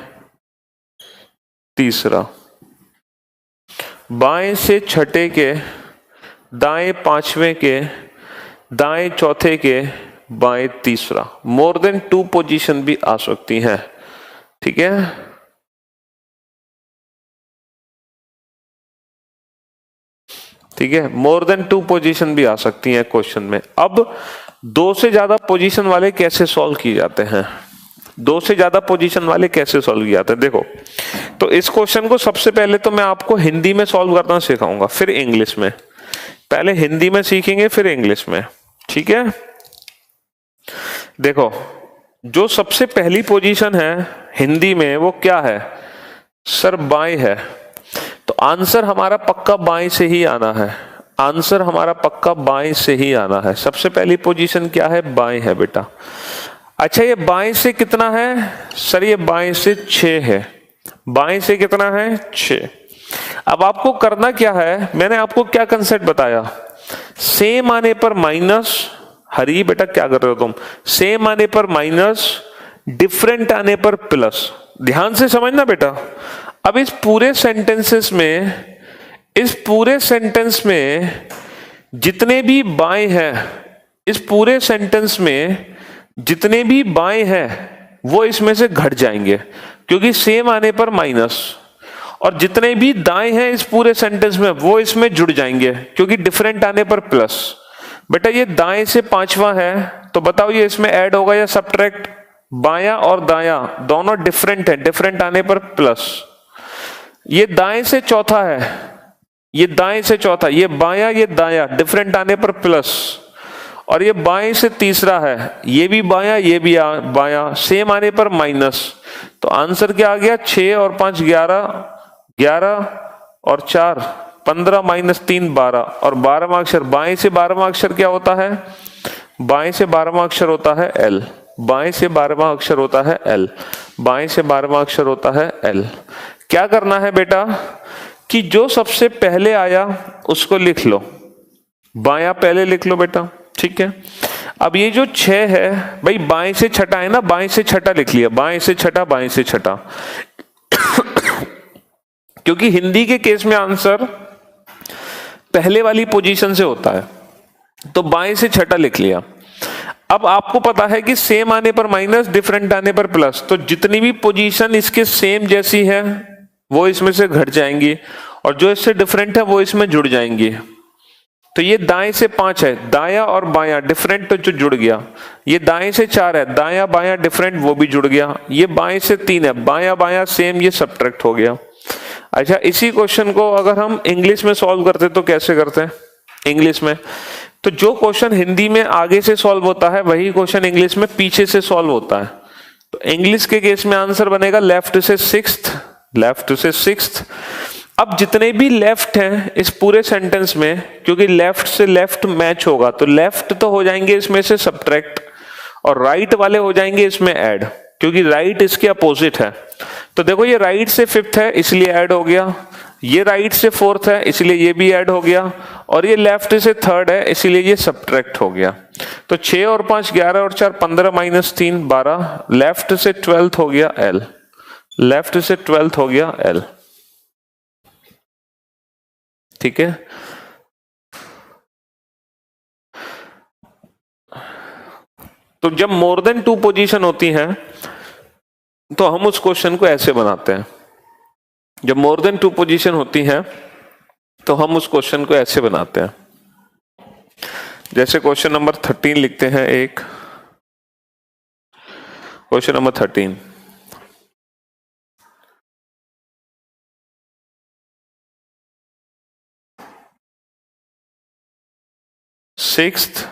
तीसरा। बाएं से छठे के दाएं, पांचवें के दाएं, चौथे के बाएं, तीसरा। मोर देन 2 पोजीशन भी आ सकती हैं, ठीक है। ठीक है, मोर देन 2 पोजीशन भी आ सकती हैं क्वेश्चन में। अब दो से ज्यादा पोजीशन वाले कैसे सॉल्व किए जाते हैं, दो से ज्यादा पोजीशन वाले कैसे सॉल्व किए जाते हैं, देखो। तो इस क्वेश्चन को सबसे पहले तो मैं आपको हिंदी में सॉल्व करना सिखाऊंगा, फिर इंग्लिश में। पहले हिंदी में सीखेंगे, फिर इंग्लिश में, ठीक है। देखो, जो सबसे पहली पोजीशन है हिंदी में वो क्या है सर, बाएं है। तो आंसर हमारा पक्का बाएं से ही आना है, आंसर हमारा पक्का बाएं से ही आना है। सबसे पहली पोजीशन क्या है, बाएं है बेटा। अच्छा, ये बाएं से कितना है सर, ये बाएं से 6 है। बाएं से कितना है, 6। अब आपको करना क्या है, मैंने आपको क्या कंसेप्ट बताया, सेम आने पर माइनस। हरी बेटा क्या कर रहे हो तुम, सेम आने पर माइनस, डिफरेंट आने पर प्लस। ध्यान से समझना बेटा। अब इस पूरे सेंटेंसेस में जितने भी बाएं हैं, इस पूरे सेंटेंस में जितने भी बाएं हैं वो इसमें से घट जाएंगे, क्योंकि सेम आने पर माइनस। और जितने भी दाएं हैं इस पूरे सेंटेंस में वो इसमें जुड़ जाएंगे, क्योंकि डिफरेंट आने पर प्लस। बेटा ये दाएं से 5वां है, तो बताओ ये इसमें ऐड होगा या सब्ट्रैक्ट। बायां और दायां दोनों डिफरेंट है, डिफरेंट आने पर प्लस। ये दाएं से चौथा है, ये दाएं से चौथा, ये बायां ये दायां, डिफरेंट आने पर प्लस। और ये बाएं से तीसरा है, ये भी बायां ये भी बायां, सेम आने पर माइनस। तो आंसर क्या आ गया, 6 और 5 11, 11 और 4 15 माइनस 3 12। और 12वां अक्षर, बाएं से 12वां अक्षर क्या होता है, बाएं से 12वां अक्षर होता है एल। बाएं से 12वां अक्षर होता है एल, बाएं से 12वां अक्षर होता है एल। क्या करना है बेटा कि जो सबसे पहले आया उसको लिख लो, बायां पहले लिख लो बेटा, ठीक है। अब ये जो 6 है भाई, बाएं से छठा है ना, बाएं से छठा लिख लिया, बाएं से छठा, बाएं से छठा। क्योंकि हिंदी के केस में आंसर पहले वाली पोजीशन से होता है, तो बाएं से छठा लिख लिया। अब आपको पता है कि सेम आने पर माइनस, डिफरेंट आने पर प्लस, तो जितनी भी पोजीशन इसके सेम जैसी है वो इसमें से घट जाएंगी, और जो इससे डिफरेंट है वो इसमें जुड़ जाएंगी। तो ये दाएं से 5 है, दायां और बायां डिफरेंट तो जो जुड़ गया। ये दाएं से 4 है, दायां बायां डिफरेंट वो भी जुड़ गया। ये बाएं से 3 है, बायां बायां सेम, ये सब्ट्रैक्ट हो गया। अच्छा, इसी क्वेश्चन को अगर हम इंग्लिश में सॉल्व करते तो कैसे करते हैं इंग्लिश में, तो जो क्वेश्चन हिंदी में आगे से सॉल्व होता है वही क्वेश्चन इंग्लिश में पीछे से सॉल्व होता है। तो इंग्लिश के केस में आंसर बनेगा लेफ्ट से सिक्स्थ, लेफ्ट से सिक्स्थ। अब जितने भी लेफ्ट हैं इस पूरे सेंटेंस में, क्योंकि लेफ्ट से लेफ्ट मैच होगा, तो लेफ्ट तो हो जाएंगे इसमें से सब्ट्रैक्ट, और राइट वाले हो जाएंगे इसमें ऐड, क्योंकि राइट इसके अपोजिट है। तो देखो ये राइट से 5th है इसलिए ऐड हो गया, ये राइट से 4th है इसलिए ये भी ऐड हो गया, और ये लेफ्ट से 3rd है इसलिए ये सब्ट्रैक्ट हो गया। तो 6 और 5 11 और 4 15 माइनस 3 12, लेफ्ट से 12th हो गया एल, लेफ्ट से 12th हो गया एल, ठीक है। तो जब मोर देन 2 पोजीशन होती हैं तो हम उस क्वेश्चन को ऐसे बनाते हैं। जब मोर देन 2 पोजीशन होती हैं तो हम उस क्वेश्चन को ऐसे बनाते हैं, जैसे क्वेश्चन नंबर 13 लिखते हैं। एक question number 13, sixth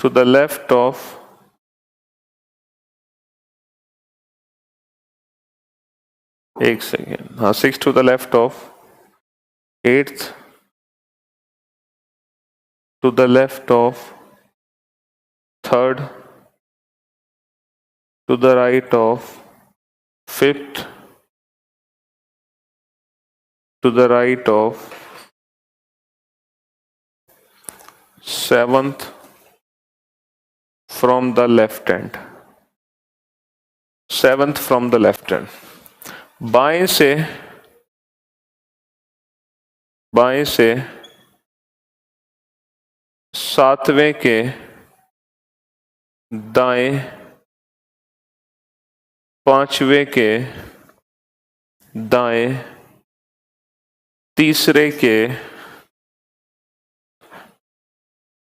to the left of एक सेकेंड, हाँ 6 to the left of 8th to the left of 3rd to the right of 5th to the right of 7th from the left hand, 7th from the left hand. बाएं से 7वें के दाएं, 5वें के दाएं, तीसरे के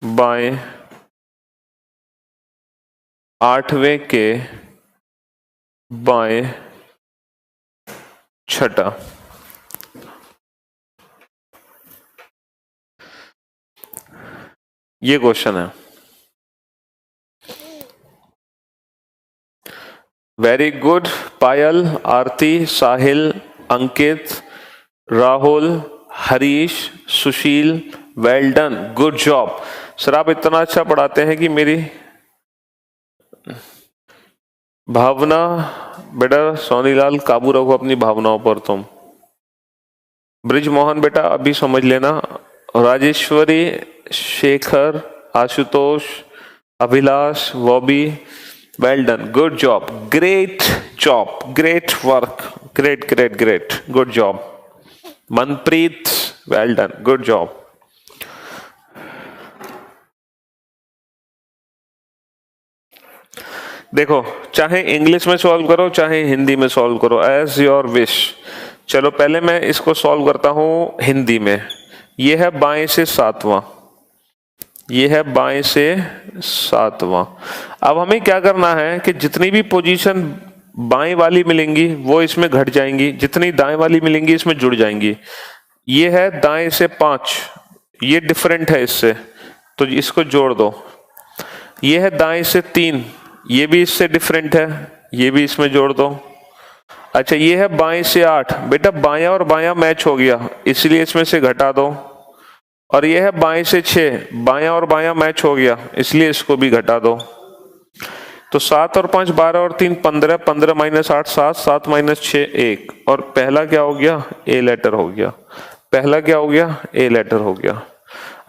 बाएं, 8वें के बाएं, छठा। ये क्वेश्चन है। Very good Payal, Aarti, Sahil, Ankit, Rahul, Harish, Sushil, well done, good job. Sir आप इतना अच्छा पढ़ाते हैं कि मेरी भावना, बेटा सोनीलाल काबू रखो अपनी भावनाओं पर तुम। ब्रिज मोहन बेटा अभी समझ लेना। Rajeshwari, Shekhar, Ashutosh, Abhilash, Bobby, well done, good job, great job, great work, great great great, good job. Manpreet, well done, good job. देखो चाहे इंग्लिश में सॉल्व करो चाहे हिंदी में सॉल्व करो, एज योर विश। चलो पहले मैं इसको सॉल्व करता हूं हिंदी में। ये है बाएं से 7वां, ये है बाएं से 7वां। अब हमें क्या करना है कि जितनी भी पोजीशन बाएं वाली मिलेंगी वो इसमें घट जाएंगी, जितनी दाएं वाली मिलेंगी इसमें जुड़ जाएंगी। ये है दाएं से 5, ये डिफरेंट है इससे, तो इसको जोड़ दो। ये है दाएं से 3, ये भी इससे डिफरेंट है, ये भी इसमें जोड़ दो। अच्छा ये है बाएं से 8, बेटा बायां और बायां मैच हो गया इसलिए इसमें से घटा दो। और ये है बाएं से 6, बायां और बायां मैच हो गया इसलिए इसको भी घटा दो। तो 7 और 5 12 और 3 15, 15 माइनस 8 7, 7 माइनस 6 1। और पहला क्या हो गया, ए लेटर हो गया। पहला क्या हो गया, ए लेटर हो गया।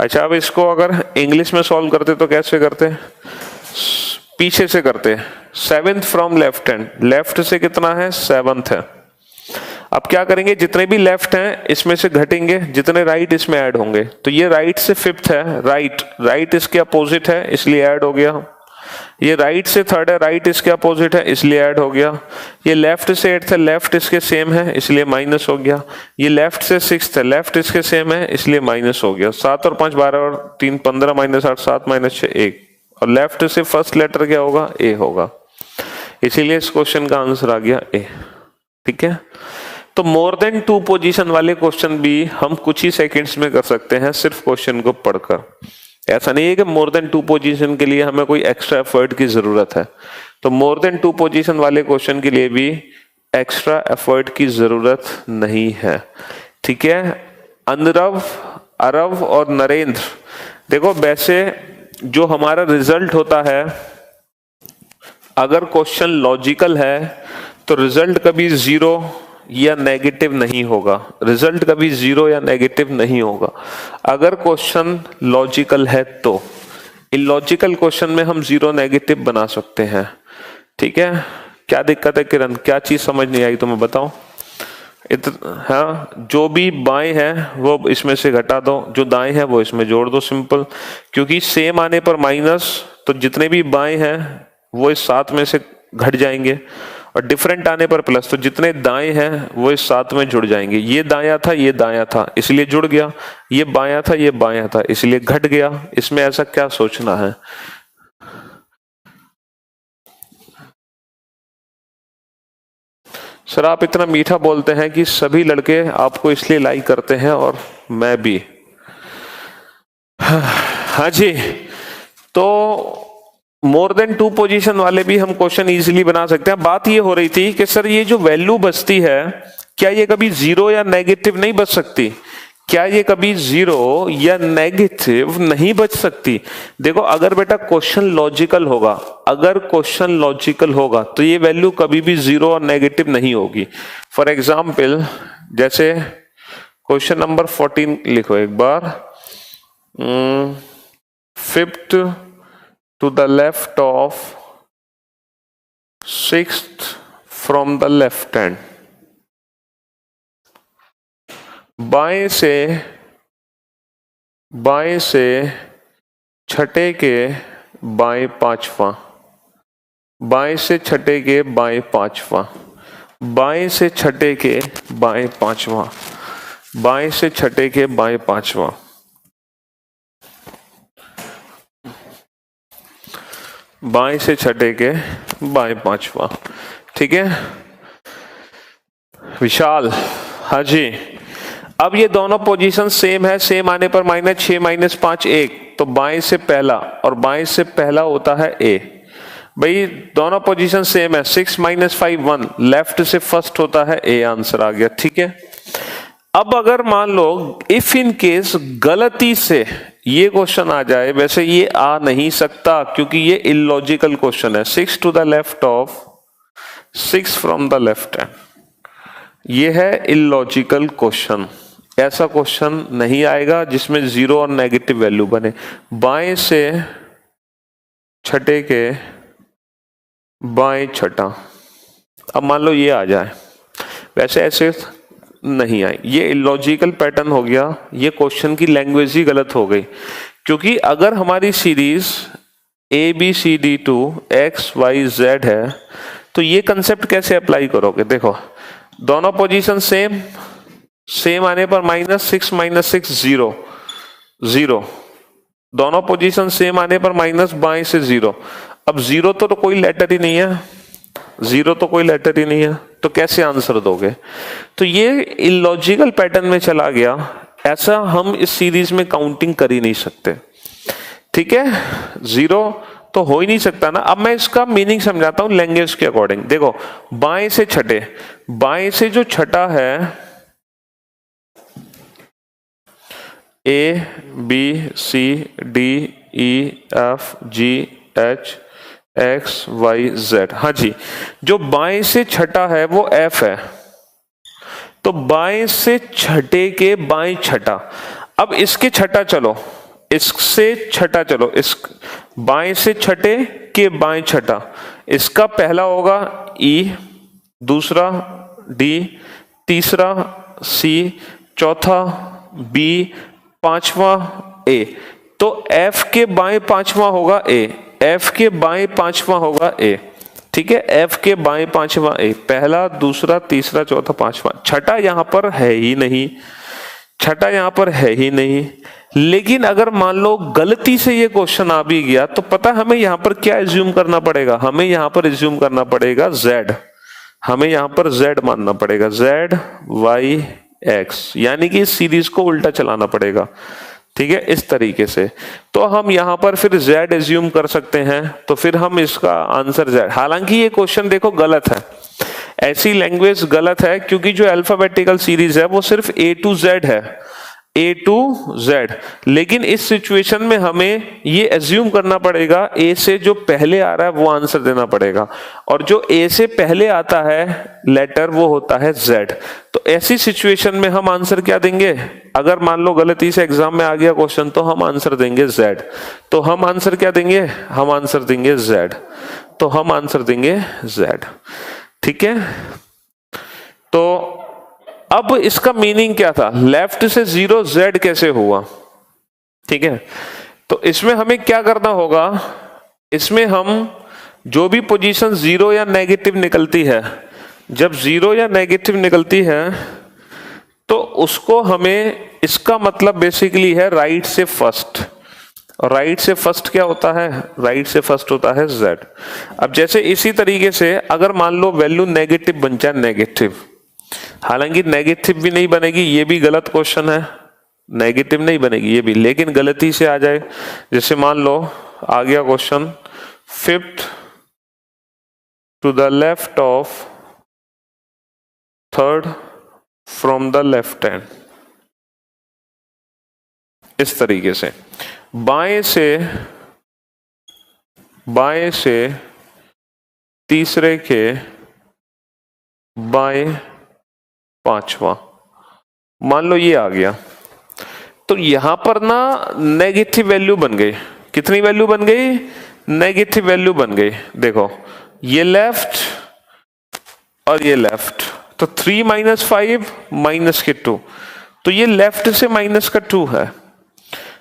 अच्छा अब इसको अगर इंग्लिश में सॉल्व करते तो कैसे करते, पीछे से करते। 7th from left hand, left से कितना है 7th है। अब क्या करेंगे, जितने भी लेफ्ट हैं इसमें से घटेंगे, जितने राइट इसमें ऐड होंगे। तो ये राइट से 5th है, राइट राइट इसके अपोजिट है इसलिए ऐड हो गया। ये राइट से 3rd है, राइट इसके अपोजिट है इसलिए ऐड हो गया। ये लेफ्ट से 8th है, लेफ्ट इसके सेम है इसलिए माइनस हो गया। ये लेफ्ट से 6th है, लेफ्ट इसके सेम है इसलिए माइनस हो गया। 7 और 5 12 और 3 15 माइनस 8 7 माइनस 6 1। और लेफ्ट से फर्स्ट लेटर क्या होगा, ए होगा, इसीलिए इस क्वेश्चन का आंसर आ गया ए। ठीक है, तो मोर देन 2 पोजीशन वाले क्वेश्चन भी हम कुछ ही सेकंड्स में कर सकते हैं सिर्फ क्वेश्चन को पढ़कर। ऐसा नहीं है कि मोर देन 2 पोजीशन के लिए हमें कोई एक्स्ट्रा एफर्ट की जरूरत है। तो मोर देन 2 पोजीशन वाले क्वेश्चन के लिए भी एक्स्ट्रा एफर्ट की जरूरत नहीं है। ठीक है, अनरव, अरव और नरेंद्र, देखो वैसे जो हमारा रिजल्ट होता है, अगर क्वेश्चन लॉजिकल है तो रिजल्ट कभी 0 या नेगेटिव नहीं होगा, रिजल्ट कभी 0 या नेगेटिव नहीं होगा अगर क्वेश्चन लॉजिकल है। तो इलॉजिकल क्वेश्चन में हम 0 नेगेटिव बना सकते हैं। ठीक है, क्या दिक्कत है किरण, क्या चीज समझ नहीं आई तुम्हें बताओ। हाँ, जो भी बाएं है वो इसमें से घटा दो, जो दाएं है वो इसमें जोड़ दो, सिंपल। क्योंकि सेम आने पर माइनस, तो जितने भी बाएं हैं वो इस 7 में से घट जाएंगे, और डिफरेंट आने पर प्लस, तो जितने दाएं हैं वो इस 7 में जुड़ जाएंगे। ये दायां था ये दायां था इसलिए जुड़ गया, ये बायां था ये बायां था इसलिए घट गया। इसमें ऐसा क्या सोचना है। सर आप इतना मीठा बोलते हैं कि सभी लड़के आपको इसलिए लाइक करते हैं और मैं भी। हाँ जी, तो मोर देन 2 पोजीशन वाले भी हम क्वेश्चन इजीली बना सकते हैं। बात ये हो रही थी कि सर ये जो वैल्यू बचती है क्या ये कभी जीरो या नेगेटिव नहीं बच सकती? क्या ये कभी जीरो या नेगेटिव नहीं बच सकती? देखो अगर बेटा क्वेश्चन लॉजिकल होगा, अगर क्वेश्चन लॉजिकल होगा तो ये वैल्यू कभी भी जीरो और नेगेटिव नहीं होगी। फॉर एग्जाम्पल जैसे क्वेश्चन नंबर 14 लिखो एक बार, fifth to the left of sixth from the left hand, बाएं से छठे के बाएं पांचवा, बाएं से छठे के बाएं पांचवा, बाएं से छठे के बाएं पांचवा, बाएं से छठे के बाएं पांचवा, बाएं से छठे के बाएं पांचवा। ठीक है विशाल? हाँ जी। अब ये दोनों पोजीशन सेम है, सेम आने पर -6 -5 1, तो बाएं से पहला और बाएं से पहला होता है ए। भाई दोनों पोजीशन सेम है, 6 -5 1, लेफ्ट से फर्स्ट होता है ए, आंसर आ गया। ठीक है। अब अगर मान लो इफ इन केस गलती से ये क्वेश्चन आ जाए, वैसे ये आ नहीं सकता क्योंकि ये इलॉजिकल क्वेश्चन है, 6 to the left of 6 from the left hand, ये है इलॉजिकल क्वेश्चन। ऐसा क्वेश्चन नहीं आएगा जिसमें जीरो और नेगेटिव वैल्यू बने। बाएं से छठे के बाएं छठा, अब मान लो ये आ जाए, वैसे ऐसे नहीं आई, ये इलॉजिकल पैटर्न हो गया, ये क्वेश्चन की लैंग्वेज ही गलत हो गई। क्योंकि अगर हमारी सीरीज ABCD to XYZ है तो ये कंसेप्ट कैसे अप्लाई करोगे? देखो दोनों पोजीशन सेम आने पर -6 -6 0 0, दोनों पोजीशन सेम आने पर माइनस बाएं से 0। अब 0 तो कोई लेटर ही नहीं है, 0 तो कोई लेटर ही नहीं है, तो कैसे आंसर दोगे? तो ये इलॉजिकल पैटर्न में चला गया, ऐसा हम इस सीरीज में काउंटिंग कर ही नहीं सकते। ठीक है, 0 तो हो ही नहीं सकता ना। अब मैं इसका मीनिंग समझाता हूं लैंग्वेज के अकॉर्डिंग। देखो बाएं से छठे, बाएं से जो छठा है ABCDEFGHXYZ, हाँ जी, जो बाएं से छठा है वो F है, तो बाएं से छठे के बाएं छठा। अब इसके छठा चलो, इससे छठा चलो, इस बाएं से छठे के बाएं छठा, इसका पहला होगा E, दूसरा D, तीसरा C, चौथा B, पांचवा A। तो F के बाएं पांचवा होगा A, F के बाएं पांचवा होगा A। ठीक है, F के बाएं पांचवा A, पहला दूसरा तीसरा चौथा पांचवा। छठा यहां पर है ही नहीं, छठा यहां पर है ही नहीं। लेकिन अगर मान लो गलती से ये क्वेश्चन आ भी गया तो पता हमें यहां पर क्या एज्यूम करना पड़ेगा? हमें यहां पर एज्यूम करना पड़ेगा Z, हमें यहां पर Z मानना पड़ेगा, Z Y X, यानी कि इस सीरीज को उल्टा चलाना पड़ेगा। ठीक है, इस तरीके से तो हम यहां पर फिर Z एज्यूम कर सकते हैं, तो फिर हम इसका आंसर Z। हालांकि ये क्वेश्चन देखो गलत है, ऐसी लैंग्वेज गलत है, क्योंकि जो अल्फाबेटिकल सीरीज है वो सिर्फ A to Z है, A to Z। लेकिन इस सिचुएशन में हमें ये एज्यूम करना पड़ेगा A से जो पहले आ रहा है वो आंसर देना पड़ेगा, और जो A से पहले आता है लेटर वो होता है Z। तो ऐसी सिचुएशन में हम आंसर क्या देंगे? अगर मान लो गलती से एग्जाम में आ गया क्वेश्चन तो हम आंसर देंगे Z। तो हम आंसर क्या देंगे? हम आंसर देंगे Z। तो हम आंसर देंगे Z। ठीक है, तो अब इसका मीनिंग क्या था? लेफ्ट से 0 Z कैसे हुआ? ठीक है, तो इसमें हमें क्या करना होगा? इसमें हम जो भी पोजीशन 0 या नेगेटिव निकलती है, जब 0 या नेगेटिव निकलती है तो उसको हमें, इसका मतलब बेसिकली है राइट से फर्स्ट। और राइट से फर्स्ट क्या होता है? राइट से फर्स्ट होता है Z। अब जैसे इसी तरीके से अगर मान लो वैल्यू नेगेटिव बन जाए, नेगेटिव, हालांकि नेगेटिव भी नहीं बनेगी, ये भी गलत क्वेश्चन है, नेगेटिव नहीं बनेगी ये भी, लेकिन गलती से आ जाए, जैसे मान लो आ गया question 5th to the left of 3rd from the left hand, इस तरीके से बाएं से तीसरे के बाएं 5वां, मान लो ये आ गया। तो यहां पर ना नेगेटिव वैल्यू बन गई। कितनी वैल्यू बन गई? नेगेटिव वैल्यू बन गई। देखो ये लेफ्ट और ये लेफ्ट, तो 3 - 5 माइनस के 2, तो ये लेफ्ट से माइनस का 2 है।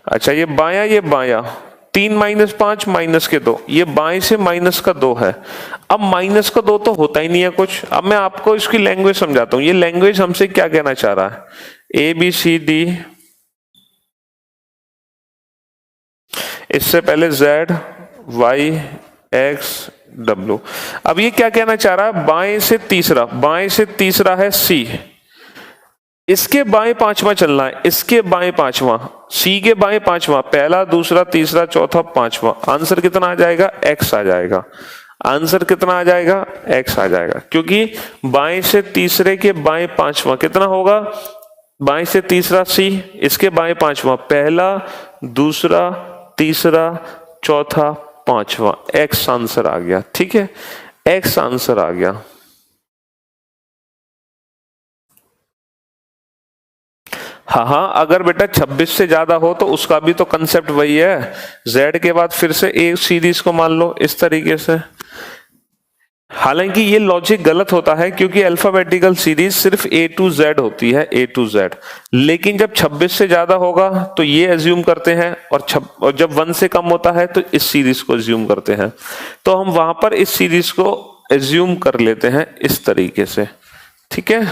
अच्छा ये बायां 3 - 5 माइनस के 2, ये बाएं से माइनस का 2 है। अब माइनस का 2 तो होता ही नहीं है कुछ। अब मैं आपको इसकी लैंग्वेज समझाता हूं। ये लैंग्वेज हमसे क्या कहना चाह रहा है? ABCD, इससे पहले Z Y X W। अब ये क्या कहना चाह रहा है? बाएं से तीसरा है C, इसके बाएं 5वां चलना है, इसके बाएं 5वां, C के बाएं 5वां, पहला दूसरा तीसरा चौथा 5वां। आंसर कितना आ जाएगा? X आ जाएगा। आंसर कितना आ जाएगा? X आ जाएगा, क्योंकि बाएं से तीसरे के बाएं 5वां कितना होगा? बाएं से तीसरा C, इसके बाएं 5वां, पहला दूसरा तीसरा चौथा 5वां। X आंसर आ गया। ठीक है, X आंसर आ गया। हाँ, अगर बेटा 26 से ज्यादा हो तो उसका भी तो कंसेप्ट वही है। Z के बाद फिर से एक सीरीज को मान लो इस तरीके से। हालांकि ये लॉजिक गलत होता है, क्योंकि अल्फाबेटिकल सीरीज सिर्फ A to Z होती है, A to Z। लेकिन जब 26 से ज्यादा होगा तो ये एज्यूम करते हैं, और जब 1 से कम होता है तो इस सीरीज को एज्यूम करते हैं। तो हम वहां पर इस सीरीज को एज्यूम कर लेते हैं इस तरीके से। ठीक है,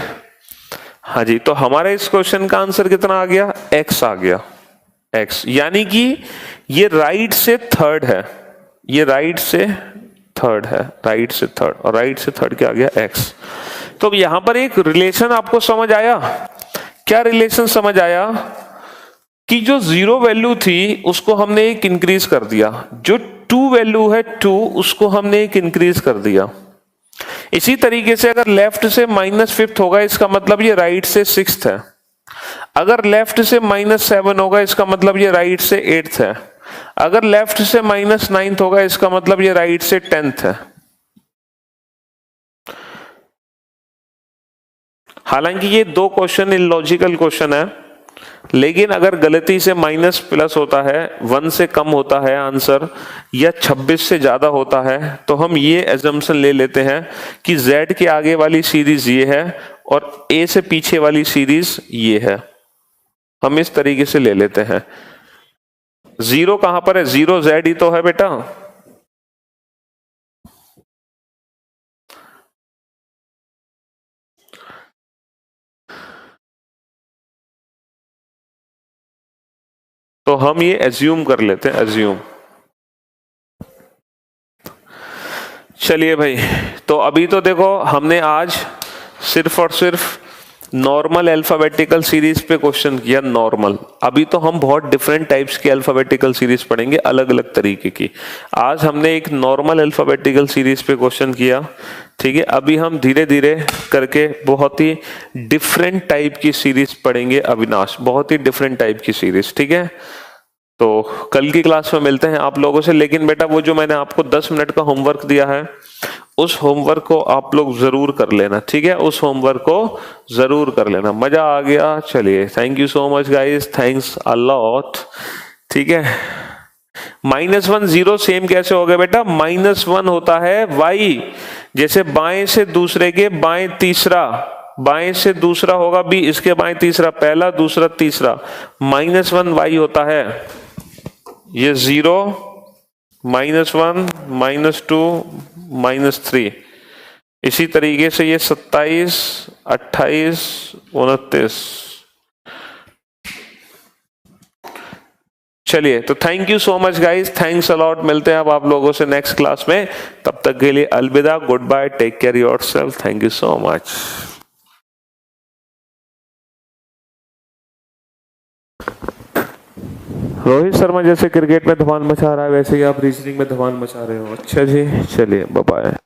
हाँ जी। तो हमारे इस क्वेश्चन का आंसर कितना आ गया? X आ गया। X यानी कि ये राइट से थर्ड है, ये राइट से थर्ड है, राइट से थर्ड, और राइट से थर्ड क्या आ गया? X। तो यहां पर एक रिलेशन आपको समझ आया? क्या रिलेशन समझ आया? कि जो 0 वैल्यू थी उसको हमने एक इंक्रीज कर दिया, जो 2 वैल्यू है 2 उसको हमने एक इंक्रीज कर दिया। इसी तरीके से अगर लेफ्ट से -5th होगा इसका मतलब ये राइट से 6th है। अगर लेफ्ट से -7 होगा इसका मतलब ये राइट से 8th है। अगर लेफ्ट से -9th होगा इसका मतलब ये राइट से 10th है। हालांकि ये 2 क्वेश्चन इलॉजिकल क्वेश्चन है, लेकिन अगर गलती से माइनस प्लस होता है, 1 से कम होता है आंसर, या 26 से ज्यादा होता है, तो हम ये एजम्पशन ले लेते हैं कि Z के आगे वाली सीरीज ये है और A से पीछे वाली सीरीज ये है। हम इस तरीके से ले लेते हैं। 0 कहां पर है? 0 Z ही तो है बेटा। तो हम ये एज्यूम कर लेते हैं, एज्यूम। चलिए भाई, तो अभी तो देखो हमने आज सिर्फ और सिर्फ नॉर्मल अल्फाबेटिकल सीरीज पे क्वेश्चन किया, नॉर्मल। अभी तो हम बहुत डिफरेंट टाइप्स की अल्फाबेटिकल सीरीज पढ़ेंगे, अलग अलग तरीके की। आज हमने एक नॉर्मल अल्फाबेटिकल सीरीज पे क्वेश्चन किया, ठीक है। अभी हम धीरे धीरे करके बहुत ही डिफरेंट टाइप की सीरीज पढ़ेंगे अविनाश, बहुत ही डिफरेंट टाइप की सीरीज, ठीक है। तो कल की क्लास में मिलते हैं आप लोगों से। लेकिन बेटा वो जो मैंने आपको 10 मिनट का होमवर्क दिया है, उस होमवर्क को आप लोग जरूर कर लेना, ठीक है। उस होमवर्क को जरूर कर लेना। मजा आ गया? चलिए, thank you so much guys, thanks a lot, ठीक है। -1 0 सेम कैसे हो गया बेटा? -1 होता है y, जैसे बाएं से दूसरे के बाएं तीसरा, बाएं से दूसरा होगा B, इसके बाएं तीसरा, पहला दूसरा तीसरा, -1 y होता है। ये 0 -1 -2 -3, इसी तरीके से ये 27 28 29। चलिए, तो thank you so much guys, thanks a lot. मिलते हैं अब आप लोगों से नेक्स्ट क्लास में। तब तक के लिए अलविदा, goodbye, take care yourself, thank you so much. Rohit Sharma जैसे क्रिकेट में धमाल मचा रहा है, वैसे ही आप रीजनिंग में धमाल मचा रहे हो। अच्छा जी, चलिए बाय बाय।